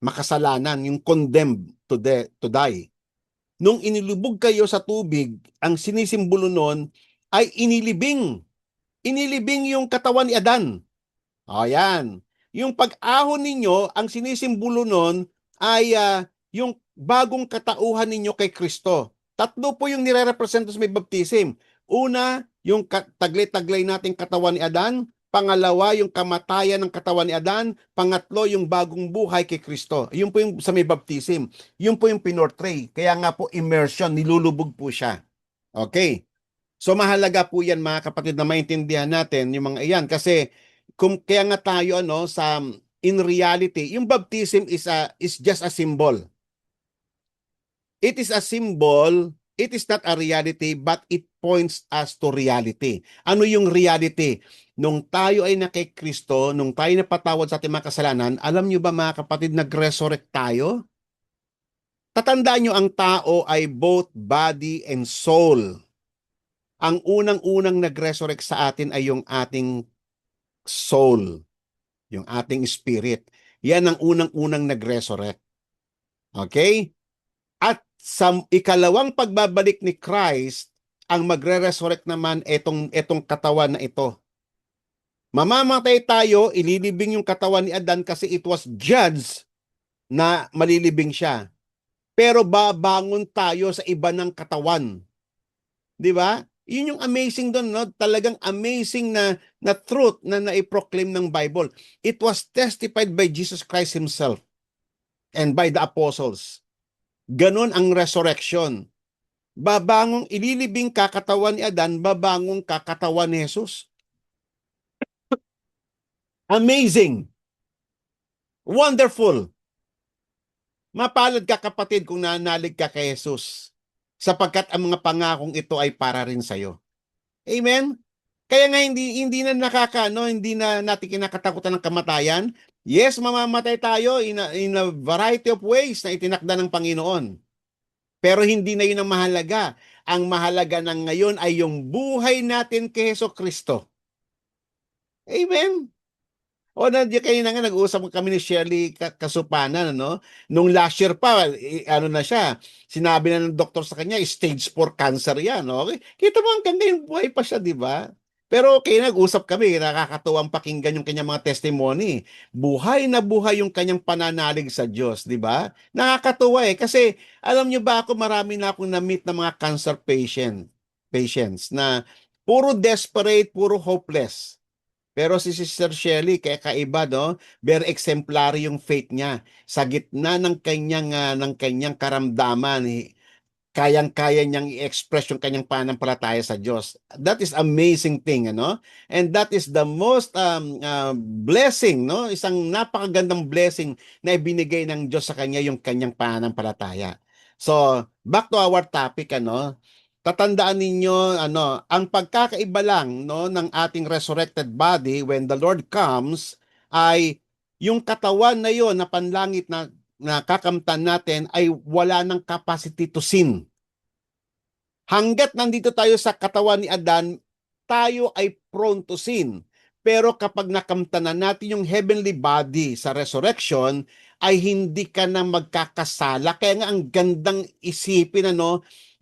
makasalanan, yung condemned to die. Nung inilubog kayo sa tubig, ang sinisimbolo nun ay inilibing yung katawan ni Adan. O yan. Yung pag-ahon ninyo, ang sinisimbolo nun ay yung bagong katauhan ninyo kay Kristo. Tatlo po yung nire-represent sa may baptism. Una, yung taglay-taglay nating katawan ni Adan. Pangalawa, yung kamatayan ng katawan ni Adan. Pangatlo, yung bagong buhay kay Kristo. Yun po yung sa may baptism. Yun po yung pinortray. Kaya nga po immersion, nilulubog po siya. Okay. So mahalaga po yan mga kapatid na maintindihan natin yung mga iyan kasi kaya nga tayo sa in reality, yung baptism is just a symbol. It is a symbol, it is not a reality, but it points us to reality. Ano yung reality? Nung tayo ay kay Kristo, nung tayo napatawad sa ating mga kasalanan, alam nyo ba mga kapatid, nag-resurrect tayo? Tatandaan nyo, ang tao ay both body and soul. Ang unang-unang nag-resurrect sa atin ay yung ating soul, yung ating spirit. Yan ang unang-unang nag-resurrect. Okay? At sa ikalawang pagbabalik ni Christ, ang magre-resurrect naman etong katawan na ito. Mamamatay tayo, ililibing yung katawan ni Adan kasi it was judged na malilibing siya. Pero babangon tayo sa iba ng katawan. 'Di ba? Yun yung amazing doon, no? Talagang amazing na truth na naiproclaim ng Bible. It was testified by Jesus Christ himself and by the apostles. Ganon ang resurrection. Babangong ililibing kakatawan ni Adan, babangong kakatawan ni Jesus. Amazing. Wonderful. Mapalad ka kapatid kung nanalig ka kay Jesus sapagkat ang mga pangakong ito ay para rin sa'yo. Amen? Kaya nga hindi na hindi na natin kinakatakutan ng kamatayan. Yes, mamamatay tayo in a variety of ways na itinakda ng Panginoon. Pero hindi na yun ang mahalaga. Ang mahalaga ng ngayon ay yung buhay natin kay Hesus Kristo. Amen? O nandiyan kayo na nga, nag-uusap kami ni Shirley Kasupanan, ano? Nung last year pa, ano na siya, sinabi na ng doktor sa kanya, stage 4 cancer yan, okay? Kita mo hanggang ngayon buhay pa siya, di ba? Pero okay, nag-usap kami, nakakatuwang pakinggan yung kanyang mga testimony. Buhay na buhay yung kanyang pananalig sa Diyos, di ba? Nakakatuwa eh, kasi alam niyo ba ako, marami na akong na-meet na mga cancer patients na puro desperate, puro hopeless. Pero si Sister Shelley, kaya kaiba, no? Very exemplary yung faith niya. Sa gitna ng kanyang karamdaman, kayang-kaya niyang i-express yung kanyang pananampalataya sa Diyos. That is amazing thing, ano? And that is the most blessing, no? Isang napakagandang blessing na ibinigay ng Diyos sa kanya yung kanyang pananampalataya. So, back to our topic, ano? Tatandaan ninyo, ang pagkakaiba lang, no, ng ating resurrected body when the Lord comes ay yung katawan na yon na panlangit na kakamtan natin ay wala ng capacity to sin. Hanggat nandito tayo sa katawan ni Adan, tayo ay prone to sin. Pero kapag nakamtanan natin yung heavenly body sa resurrection, ay hindi ka na magkakasala. Kaya nga ang gandang isipin,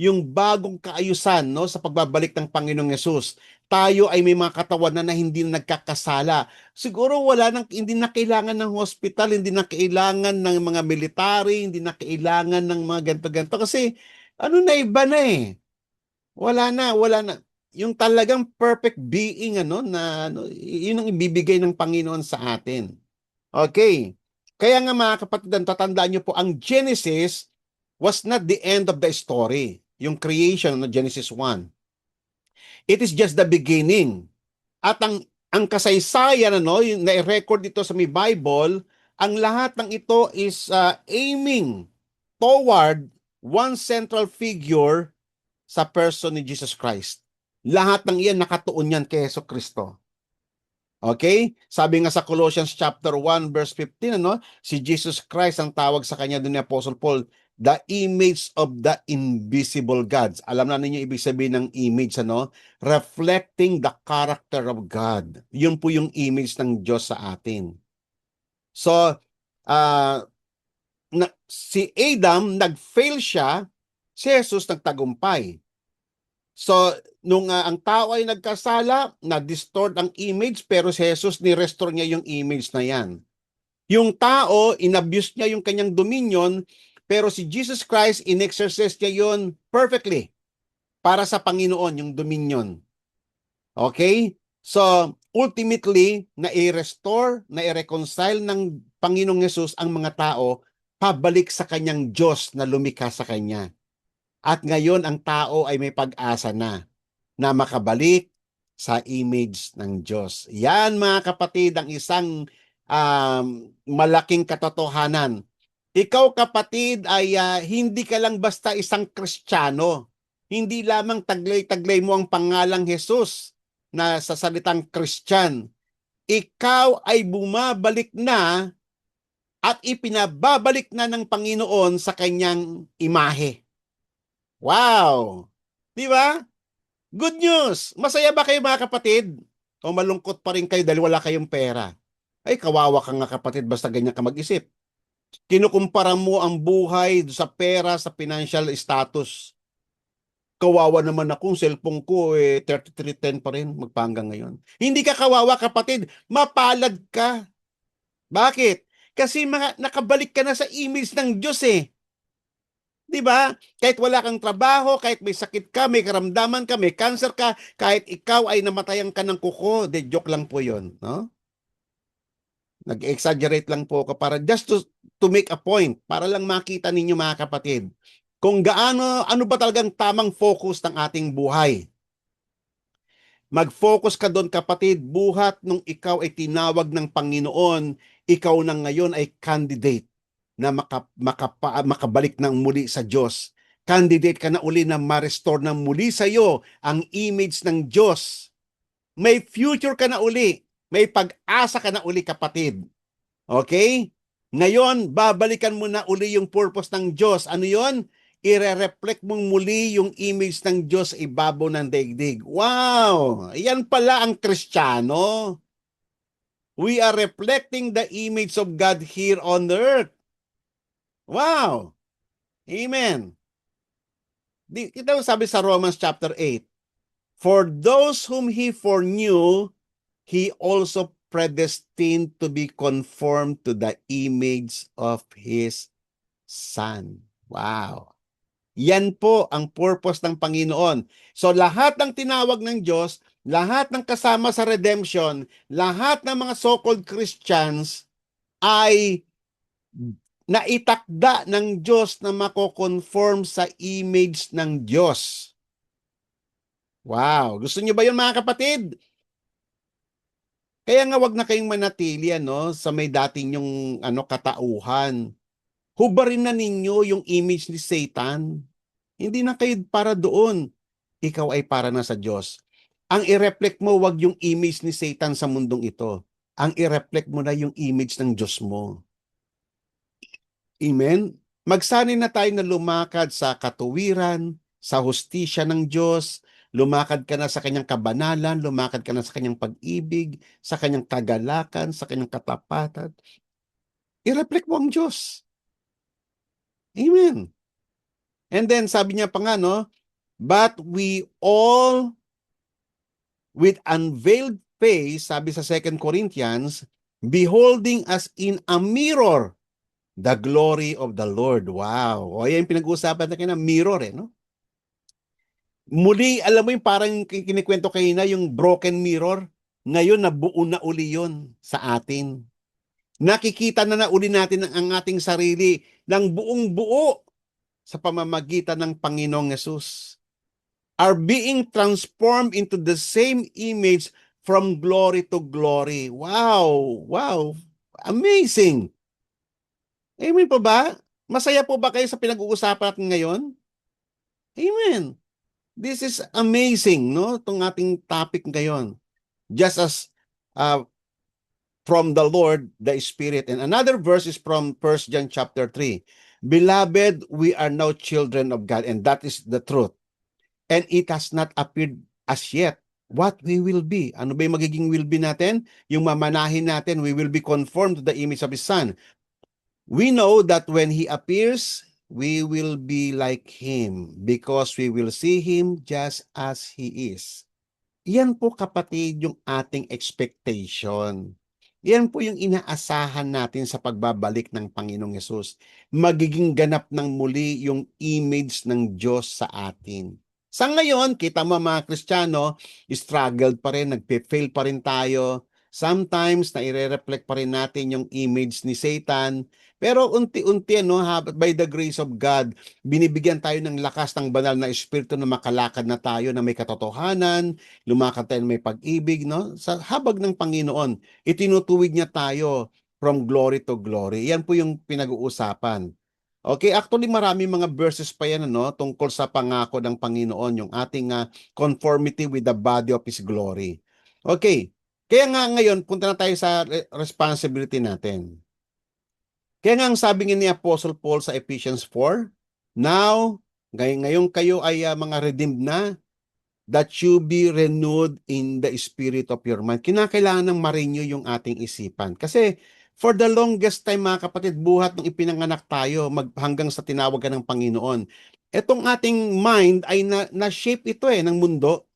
yung bagong kaayusan, no, sa pagbabalik ng Panginoong Yesus. Tayo ay may mga katawan na hindi na nagkakasala. Siguro hindi na kailangan ng hospital, hindi na kailangan ng mga military, hindi na kailangan ng mga ganto-ganto. Kasi na iba na eh. Wala na. Yung talagang perfect being, yun ang ibibigay ng Panginoon sa atin. Okay. Kaya nga mga kapatid, tatandaan niyo po, ang Genesis was not the end of the story. Yung creation ng Genesis 1. It is just the beginning. At ang kasaysayan, yung na-record dito sa may Bible, ang lahat ng ito is aiming toward one central figure sa person ni Jesus Christ. Lahat ng iyan nakatuon yan kay Yeso Kristo. Okay? Sabi nga sa Colossians chapter 1 verse 15, si Jesus Christ ang tawag sa kanya doon ni Apostle Paul, the image of the invisible gods. Alam na ninyo ibig sabihin ng image, reflecting the character of God. Yun po yung image ng Diyos sa atin. So, si Adam nag-fail siya, si Jesus nagtagumpay. So, nung ang tao ay nagkasala, na-distort ang image, pero si Jesus ni-restore niya yung image na yan. Yung tao, inabuse niya yung kanyang dominion, pero si Jesus Christ, in-exercise niya yun perfectly para sa Panginoon, yung dominion. Okay? So, ultimately, na-i-restore, na-i-reconcile ng Panginoong Jesus ang mga tao pabalik sa kanyang Diyos na lumikha sa kanya. At ngayon, ang tao ay may pag-asa na makabalik sa image ng Diyos. Yan mga kapatid, ang isang malaking katotohanan. Ikaw kapatid ay hindi ka lang basta isang Kristiyano. Hindi lamang taglay-taglay mo ang pangalang Jesus na sa salitang Christian. Ikaw ay bumabalik na at ipinababalik na ng Panginoon sa kanyang imahe. Wow! Di ba? Good news! Masaya ba kayo mga kapatid? O malungkot pa rin kayo dahil wala kayong pera? Ay, kawawa ka nga kapatid basta ganyan ka mag-isip. Kinukumpara mo ang buhay sa pera, sa financial status. Kawawa naman akong cellphone ko, 3310 pa rin magpahanggang ngayon. Hindi ka kawawa kapatid, mapalad ka. Bakit? Kasi nakabalik ka na sa image ng Diyos eh. 'Di ba? Kahit wala kang trabaho, kahit may sakit ka, may karamdaman ka, may cancer ka, kahit ikaw ay namatayan ka ng kuko, joke lang po 'yon, no? Nag-exaggerate lang po ako para just to make a point, para lang makita ninyo mga kapatid, kung ano ba talagang tamang focus ng ating buhay. Mag-focus ka doon kapatid, buhat nung ikaw ay tinawag ng Panginoon, ikaw na ngayon ay candidate na makabalik ng muli sa Diyos. Candidate ka na uli na ma-restore ng muli sa iyo ang image ng Diyos. May future ka na uli. May pag-asa ka na uli kapatid. Okay? Ngayon, babalikan mo na uli yung purpose ng Diyos. Ano yon? Ire-reflect mong muli yung image ng Diyos sa ibabaw ng daigdig. Wow! Yan pala ang Kristiyano. We are reflecting the image of God here on the earth. Wow! Amen. Ito sabi sa Romans chapter 8, for those whom He foreknew, He also predestined to be conformed to the image of His Son. Wow! Yan po ang purpose ng Panginoon. So lahat ng tinawag ng Diyos, lahat ng kasama sa redemption, lahat ng mga so-called Christians ay naitakda ng Diyos na mako-conform sa image ng Diyos. Wow! Gusto niyo ba yun mga kapatid? Kaya nga wag na kayong manatili sa may dating yung katauhan. Hubarin na ninyo yung image ni Satan. Hindi na kayo para doon. Ikaw ay para na sa Diyos. Ang i-reflect mo, wag yung image ni Satan sa mundong ito. Ang i-reflect mo na yung image ng Diyos mo. Amen? Magsanay na tayo na lumakad sa katuwiran, sa hustisya ng Diyos, lumakad ka na sa kanyang kabanalan, lumakad ka na sa kanyang pag-ibig, sa kanyang kagalakan, sa kanyang katapatan. I-reflect mo ang Diyos. Amen. And then sabi niya pa nga, but we all with unveiled face, sabi sa 2 Corinthians, beholding as in a mirror the glory of the Lord. Wow. O yan pinag-uusapan natin na mirror no? Muli, alam mo yung parang kinikwento kayo na yung broken mirror, ngayon nabuo na uli yun sa atin. Nakikita na uli natin ang ating sarili ng buong buo sa pamamagitan ng Panginoong Yesus. Are being transformed into the same image from glory to glory. Wow! Wow! Amazing! Amen po ba? Masaya po ba kayo sa pinag-uusapan natin ngayon? Amen. This is amazing, no? Itong ating topic ngayon. Just as from the Lord, the Spirit. And another verse is from 1 John chapter 3. Beloved, we are now children of God, and that is the truth. And it has not appeared as yet what we will be. Ano ba yung magiging will be natin? Yung mamanahin natin, we will be conformed to the image of His Son. We know that when He appears, we will be like Him because we will see Him just as He is. Yan po kapatid yung ating expectation. Yan po yung inaasahan natin sa pagbabalik ng Panginoong Yesus. Magiging ganap ng muli yung image ng Diyos sa atin. Sa ngayon, kita mo mga Kristiyano, struggled pa rin, nagpe-fail pa rin tayo. Sometimes, nire-reflect pa rin natin yung image ni Satan. Pero unti-unti, by the grace of God, binibigyan tayo ng lakas ng banal na espiritu na makalakad na tayo na may katotohanan, lumakad tayo may pag-ibig, no? Sa habag ng Panginoon, itinutuwid niya tayo from glory to glory. Yan po yung pinag-uusapan. Okay, actually marami mga verses pa yan, tungkol sa pangako ng Panginoon, yung ating conformity with the body of His glory. Okay, kaya nga ngayon, punta na tayo sa responsibility natin. Kaya nga ang sabi ni Apostle Paul sa Ephesians 4, now, ngayon kayo ay mga redeemed na, that you be renewed in the spirit of your mind. Kinakailangan ng ma-renew yung ating isipan. Kasi for the longest time mga kapatid, buhat nung ipinanganak tayo hanggang sa tinawag ka ng Panginoon. Etong ating mind ay na-shape ito ng mundo.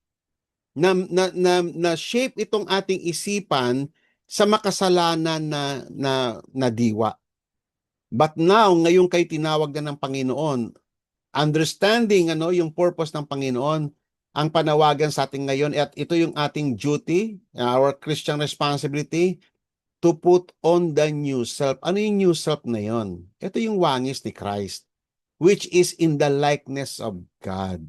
Na-shape itong ating isipan sa makasalanan na diwa. But now, ngayon kay tinawag na ng Panginoon, understanding yung purpose ng Panginoon, ang panawagan sa atin ngayon, at ito yung ating duty, our Christian responsibility, to put on the new self. Ano yung new self na yon? Ito yung wangis ni Christ, which is in the likeness of God.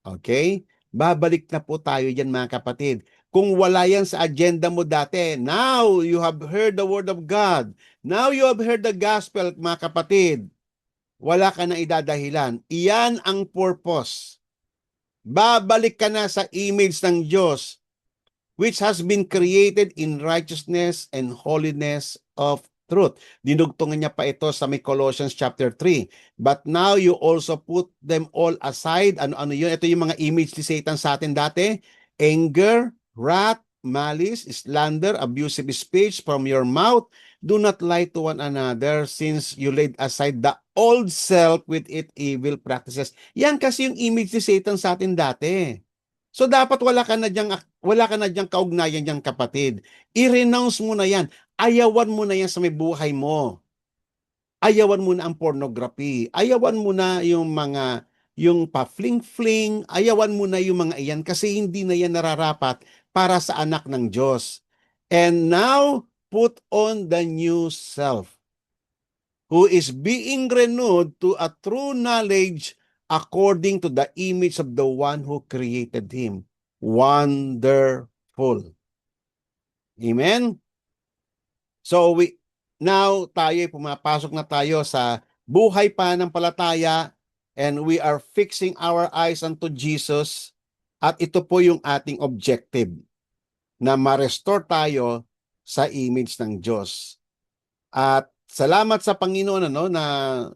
Okay? Babalik na po tayo dyan mga kapatid. Kung wala yan sa agenda mo dati, now you have heard the word of God. Now you have heard the gospel, mga kapatid. Wala ka na idadahilan. Iyan ang purpose. Babalik ka na sa image ng Diyos, which has been created in righteousness and holiness of truth. Dinugtungan niya pa ito sa may Colossians chapter 3. But now you also put them all aside. Ano yun? Ito yung mga image ni Satan sa atin dati. Anger, wrath, malice, slander, abusive speech from your mouth. Do not lie to one another, since you laid aside the old self with its evil practices. Yan kasi yung image ni Satan sa atin dati. So dapat wala ka na diyang kaugnayan diyang kapatid. I-renounce mo na yan. Ayawan mo na yan sa may buhay mo. Ayawan mo na ang pornography. Ayawan mo na yung pa-fling-fling. Ayawan mo na yung mga iyan kasi hindi na yan nararapat para sa anak ng Diyos. And now, put on the new self, who is being renewed to a true knowledge according to the image of the one who created him. Wonderful. Amen? So now pumapasok na tayo sa buhay pananampalataya, and we are fixing our eyes unto Jesus, at ito po yung ating objective, na ma-restore tayo sa image ng Diyos. At salamat sa Panginoon na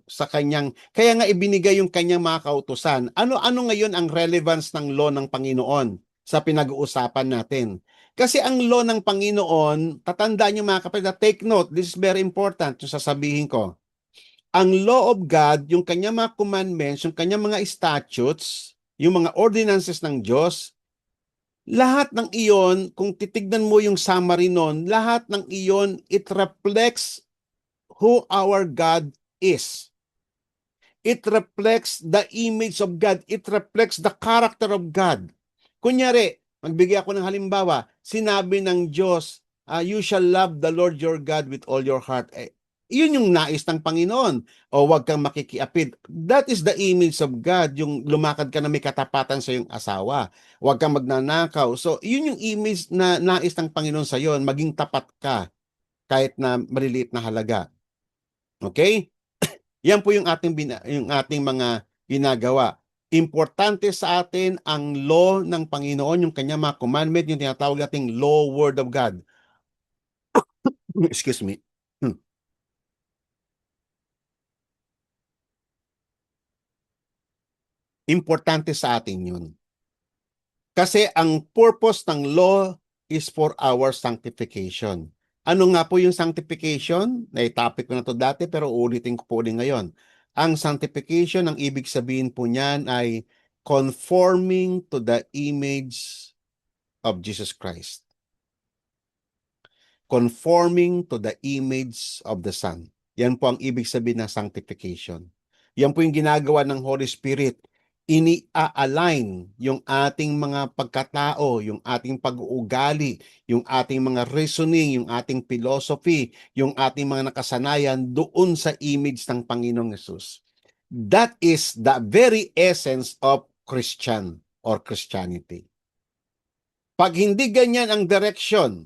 sa kanyang, kaya nga ibinigay yung kanyang mga kautusan. Ano ngayon ang relevance ng law ng Panginoon sa pinag-uusapan natin? Kasi ang law ng Panginoon, tatandaan niyo mga kapatid, take note, this is very important yung sasabihin ko. Ang law of God, yung kanyang mga commandments, yung kanyang mga statutes, yung mga ordinances ng Diyos, lahat ng iyon, kung titignan mo yung summary nun, lahat ng iyon, it reflects who our God is. It reflects the image of God. It reflects the character of God. Kunyari, magbigay ako ng halimbawa, sinabi ng Diyos You shall love the Lord your God with all your heart. Yun yung nais ng Panginoon. O huwag kang makikiapid. That is the image of God, yung lumakad ka na may katapatan sa iyong asawa. Huwag kang magnanakaw. So, yun yung image na nais ng Panginoon sa iyo, maging tapat ka kahit na maliliit na halaga. Okay? Yan po yung ating mga ginagawa. Importante sa atin ang law ng Panginoon, yung kanyang mga commandment, yung tinatawag nating law word of God. Excuse me. Importante sa atin yun. Kasi ang purpose ng law is for our sanctification. Ano nga po yung sanctification? Naitopic ko na to dati pero ulitin ko po ulit ngayon. Ang sanctification, ang ibig sabihin po niyan ay conforming to the image of Jesus Christ. Conforming to the image of the Son. Yan po ang ibig sabihin ng sanctification. Yan po yung ginagawa ng Holy Spirit. Ini-align yung ating mga pagkatao, yung ating pag-uugali, yung ating mga reasoning, yung ating philosophy, yung ating mga nakasanayan doon sa image ng Panginoong Yesus. That is the very essence of Christian or Christianity. Pag hindi ganyan ang direction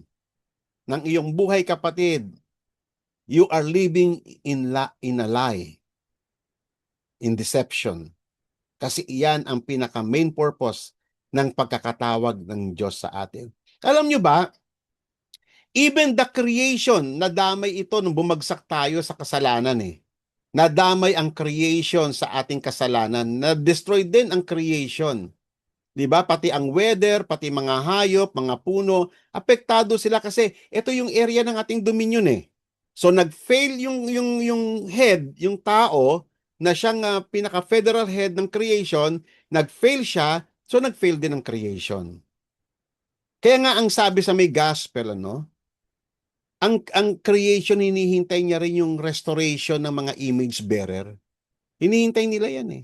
ng iyong buhay, kapatid, you are living in a lie, in deception. Kasi iyan ang pinaka-main purpose ng pagkakatawag ng Diyos sa atin. Alam nyo ba, even the creation, nadamay ito nung bumagsak tayo sa kasalanan eh. Nadamay ang creation sa ating kasalanan. Na-destroy din ang creation. 'Di ba? Pati ang weather, pati mga hayop, mga puno, apektado sila kasi ito yung area ng ating dominion eh. So nag-fail yung head, yung tao na siyang pinaka-federal head ng creation, nag-fail siya, so nag-fail din ang creation. Kaya nga ang sabi sa may gospel, ano, ang creation hinihintay niya rin yung restoration ng mga image bearer. Hinihintay nila yan eh.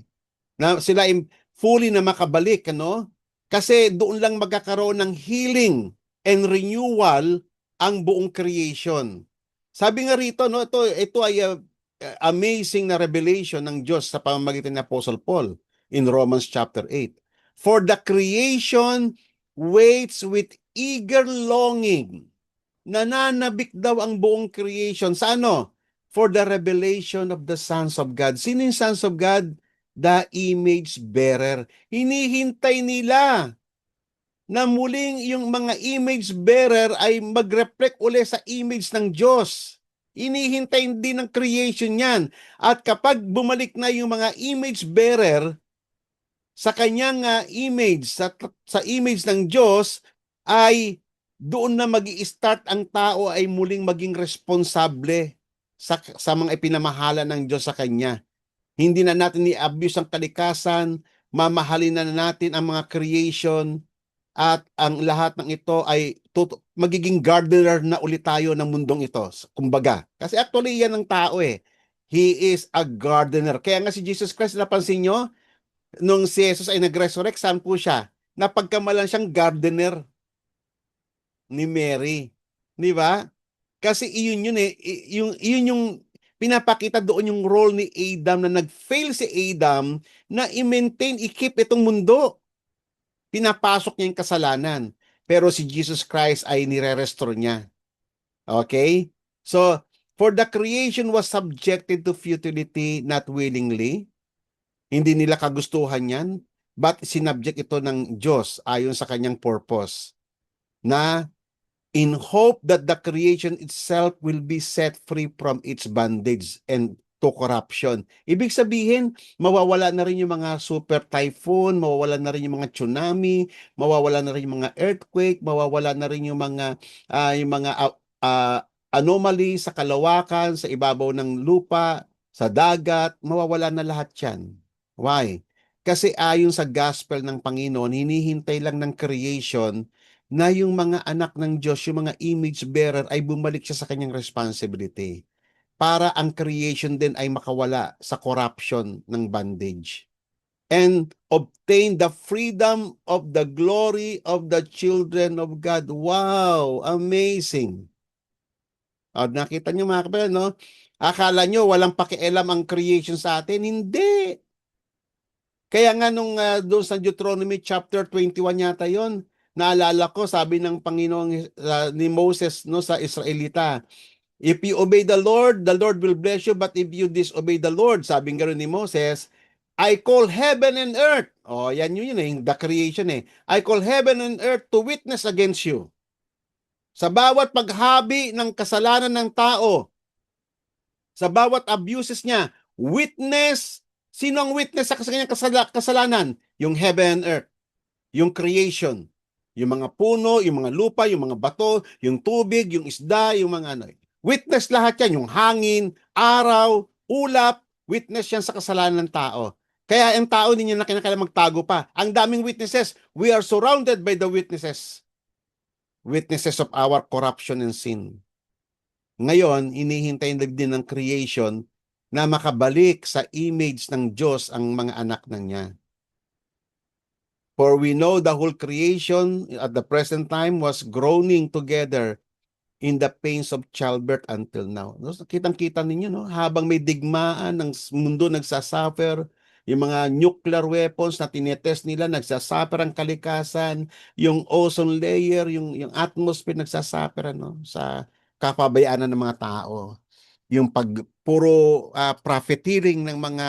Na sila fully na makabalik, ano? Kasi doon lang magkakaroon ng healing and renewal ang buong creation. Sabi nga rito, no, ito ay amazing na revelation ng Diyos sa pamamagitan ni Apostle Paul in Romans chapter 8. For the creation waits with eager longing. Nananabik daw ang buong creation sa ano? For the revelation of the sons of God. Sino yung sons of God? The image bearer. Hinihintay nila na muling yung mga image bearer ay mag-reflect uli sa image ng Diyos. Hinihintay din ng creation yan. At kapag bumalik na yung mga image bearer sa kanyang image, sa image ng Diyos, ay doon na mag-i-start ang tao ay muling maging responsable sa mga ipinamahala ng Diyos sa kanya. Hindi na natin i-abuse ang kalikasan, mamahalin na natin ang mga creation, at ang lahat ng ito ay magiging gardener na ulit tayo ng mundong ito. Kumbaga, kasi actually yan ang tao eh. He is a gardener. Kaya nga si Jesus Christ, napansin nyo, nung si Jesus ay nag-resurrect, saan po siya? Napagkamalan siyang gardener ni Mary. Di ba? Kasi iyon yun eh. Iyon yung pinapakita doon yung role ni Adam na nag-fail si Adam na i-maintain, i-keep itong mundo. Pinapasok niya yung kasalanan. Pero si Jesus Christ ay nire-restore niya. Okay? So, for the creation was subjected to futility not willingly. Hindi nila kagustuhan yan. But sinubject ito ng Diyos ayon sa kanyang purpose. Na in hope that the creation itself will be set free from its bondage and to corruption. Ibig sabihin, mawawala na rin yung mga super typhoon, mawawala na rin yung mga tsunami, mawawala na rin yung mga earthquake, mawawala na rin yung mga anomaly sa kalawakan, sa ibabaw ng lupa, sa dagat, mawawala na lahat yan. Why? Kasi ayon sa gospel ng Panginoon, hinihintay lang ng creation na yung mga anak ng Diyos, yung mga image bearer ay bumalik siya sa kanyang responsibility para ang creation din ay makawala sa corruption ng bondage. and obtain the freedom of the glory of the children of God. Wow! Amazing! Nakita niyo mga kapatid, no? Akala niyo walang pakialam ang creation sa atin? Hindi! Kaya nga nung doon sa Deuteronomy chapter 21 yata yon, naalala ko, sabi ng Panginoong ni Moses no sa Israelita, if you obey the Lord will bless you, but if you disobey the Lord, sabi nga rin ni Moses, I call heaven and earth. Oh, yan yun eh, the creation eh. I call heaven and earth to witness against you. Sa bawat paghabi ng kasalanan ng tao, sa bawat abuses niya, witness. Sino ang witness sa kanyang kasalanan? Yung heaven and earth, yung creation, yung mga puno, yung mga lupa, yung mga bato, yung tubig, yung isda, yung mga ano. Witness lahat yan, yung hangin, araw, ulap, witness yan sa kasalanan ng tao. Kaya ang tao ninyo na kinakailangan magtago pa. Ang daming witnesses. We are surrounded by the witnesses. Witnesses of our corruption and sin. Ngayon, hinihintay din ng creation na makabalik sa image ng Diyos ang mga anak ng niya. For we know the whole creation at the present time was groaning together in the pains of childbirth until now. No? Kitang-kita ninyo, no? Habang may digmaan ng mundo nagsasuffer, yung mga nuclear weapons na tinetest nila, nagsasuffer ang kalikasan, yung ozone layer, yung atmosphere nagsasuffer no? Sa kapabayaanan ng mga tao. Yung puro profiteering ng mga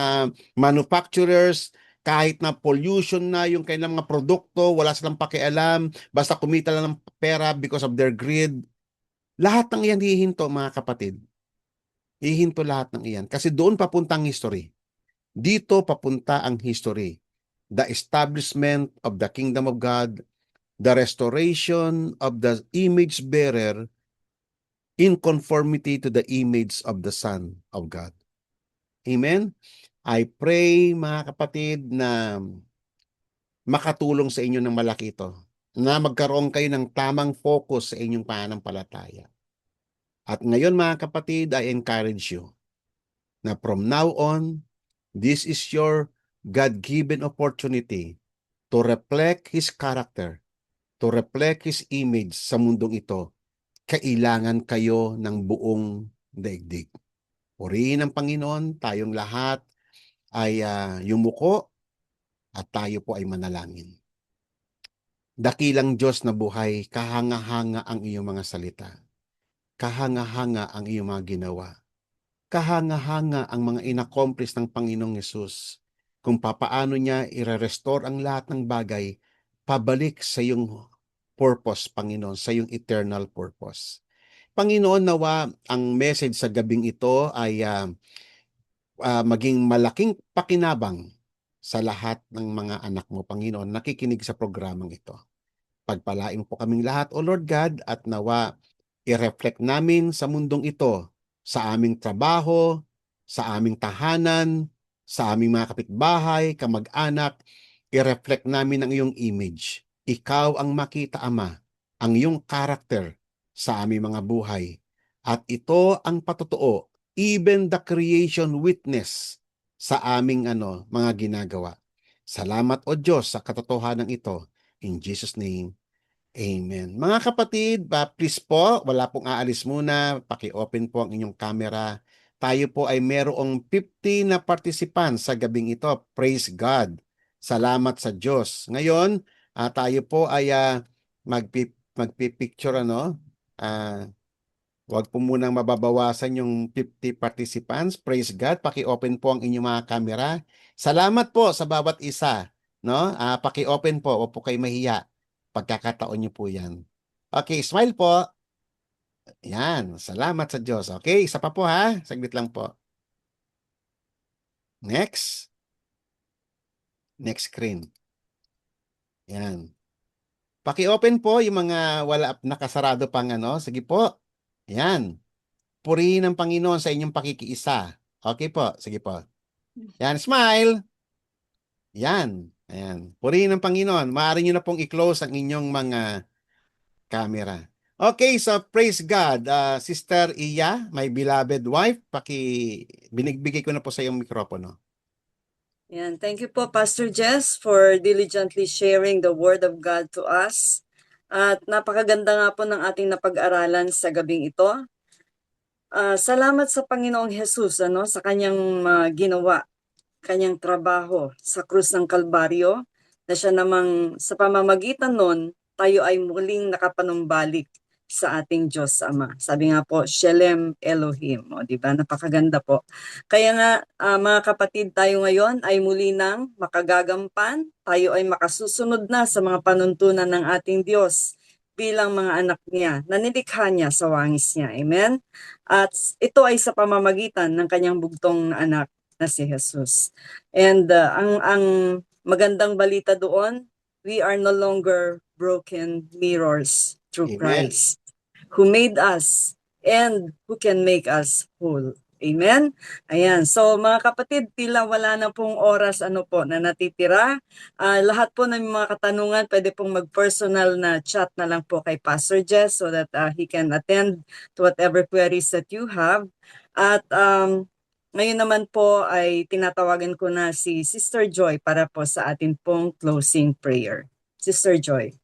manufacturers, kahit na pollution na yung kanilang mga produkto, wala silang pakialam, basta kumita lang ng pera because of their greed. Lahat ng iyan hihinto, mga kapatid. Hihinto lahat ng iyan. Kasi doon papunta ang history. Dito papunta ang history. The establishment of the kingdom of God, the restoration of the image bearer in conformity to the image of the Son of God. Amen? I pray, mga kapatid, na makatulong sa inyo ng malaki ito, na magkaroon kayo ng tamang focus sa inyong pananampalataya. At ngayon, mga kapatid, I encourage you na from now on, this is your God-given opportunity to reflect His character, to reflect His image sa mundong ito. Kailangan kayo ng buong daigdig. Purihin ng Panginoon, tayong lahat ay yumuko at tayo po ay manalangin. Dakilang Diyos na buhay, kahanga-hanga ang iyong mga salita. Kahanga-hanga ang iyong mga ginawa. Kahanga-hanga ang mga inaccomplish ng Panginoong Yesus. Kung papaano niya i-restore ang lahat ng bagay, pabalik sa iyong purpose, Panginoon, sa iyong eternal purpose. Panginoon, nawa ang message sa gabing ito ay maging malaking pakinabang sa lahat ng mga anak mo, Panginoon, nakikinig sa programang ito. Pagpalain po kaming lahat, O Lord God, at nawa i-reflect namin sa mundong ito, sa aming trabaho, sa aming tahanan, sa aming mga kapitbahay, kamag-anak, i-reflect namin ang iyong image. Ikaw ang makita, Ama, ang iyong character sa aming mga buhay. At ito ang patotoo, even the creation witness sa aming mga ginagawa. Salamat, O Diyos, sa katotohanan ito. In Jesus' name, amen. Mga kapatid, please po, wala pong aalis muna. Paki-open po ang inyong camera. Tayo po ay merong 50 na participants sa gabing ito. Praise God. Salamat sa Diyos. Ngayon, tayo po ay magpipicture wag po munang mababawasan yung 50 participants. Praise God. Paki-open po ang inyong mga camera. Salamat po sa bawat isa. No? Paki-open po. Huwag po kayo mahiya. Pagkakataon niyo po yan. Okay, smile po. Yan. Salamat sa Diyos. Okay, isa pa po ha. Saglit lang po. Next. Next screen. Yan. Paki-open po yung mga wala nakasarado pang Sige po. Yan. Purihin ng Panginoon sa inyong pakikiisa. Okay po. Sige po. Yan. Smile. Yan. Ayan. Purihin ng Panginoon. Maaari nyo na pong i-close ang inyong mga camera. Okay, so praise God. Sister Iya, my beloved wife, binigbigay ko na po sa iyong mikropono. Yan. Thank you po, Pastor Jess, for diligently sharing the Word of God to us. At napakaganda nga po ng ating napag-aralan sa gabing ito. Salamat sa Panginoong Jesus sa kanyang ginawa, kanyang trabaho sa krus ng Kalbaryo, na siya namang sa pamamagitan nun, tayo ay muling nakapanumbalik sa ating Diyos Ama. Sabi nga po, Shalem Elohim. Di ba? Napakaganda po. Kaya nga, mga kapatid, tayo ngayon ay muli nang makagagampan. Tayo ay makasusunod na sa mga panuntunan ng ating Diyos bilang mga anak niya, na nilikha niya sa wangis niya. Amen? At ito ay sa pamamagitan ng kanyang bugtong na anak na si Jesus. And ang magandang balita doon, we are no longer broken mirrors through Amen. Christ, who made us and who can make us whole. Amen? Ayan. So mga kapatid, tila wala na pong oras na natitira. Lahat po ng mga katanungan, pwede pong mag-personal na chat na lang po kay Pastor Jess so that he can attend to whatever queries that you have. At ngayon naman po ay tinatawagan ko na si Sister Joy para po sa atin pong closing prayer. Sister Joy.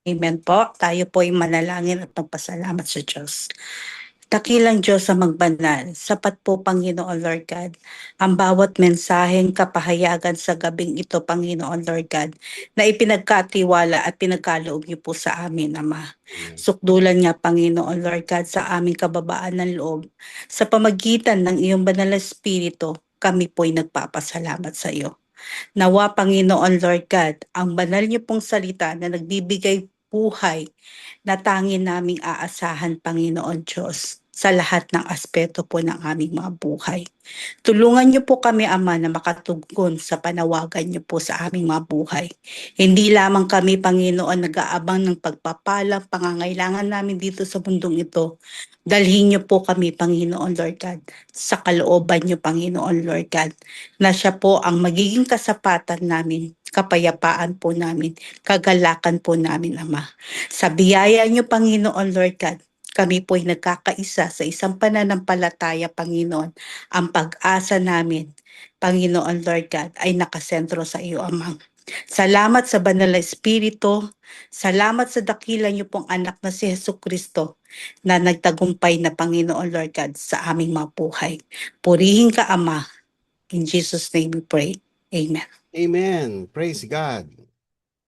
Amen po. Tayo po ay manalangin at magpasalamat sa Diyos. Dakilang Diyos sa magbanal, sapat po Panginoon Lord God, ang bawat mensaheng kapahayagan sa gabing ito Panginoon Lord God, na ipinagkatiwala at pinagkaloob niyo po sa amin Ama. Amen. Sukdulan nga Panginoon Lord God sa aming kababaan ng loob, sa pamagitan ng iyong banal na Espiritu, kami po'y nagpapasalamat sa iyo. Nawa Panginoon Lord God, ang banal niyo pong salita na nagbibigay buhay na tanging naming aasahan Panginoon Diyos sa lahat ng aspeto po ng aming mga buhay. Tulungan niyo po kami, Ama, na makatugon sa panawagan niyo po sa aming mga buhay. Hindi lamang kami, Panginoon, nag-aabang ng pagpapalang pangangailangan namin dito sa mundong ito. Dalhin niyo po kami, Panginoon Lord God, sa kalooban niyo, Panginoon Lord God, na siya po ang magiging kasapatan namin, kapayapaan po namin, kagalakan po namin, Ama. Sa biyaya niyo, Panginoon Lord God, kami po'y nagkakaisa sa isang pananampalataya, Panginoon. Ang pag-asa namin, Panginoon Lord God, ay nakasentro sa iyo, Amang. Salamat sa banal na Espiritu. Salamat sa dakila niyo pong anak na si Jesucristo na nagtagumpay na Panginoon Lord God sa aming mga buhay. Purihin ka, Ama. In Jesus' name we pray. Amen. Amen. Praise God.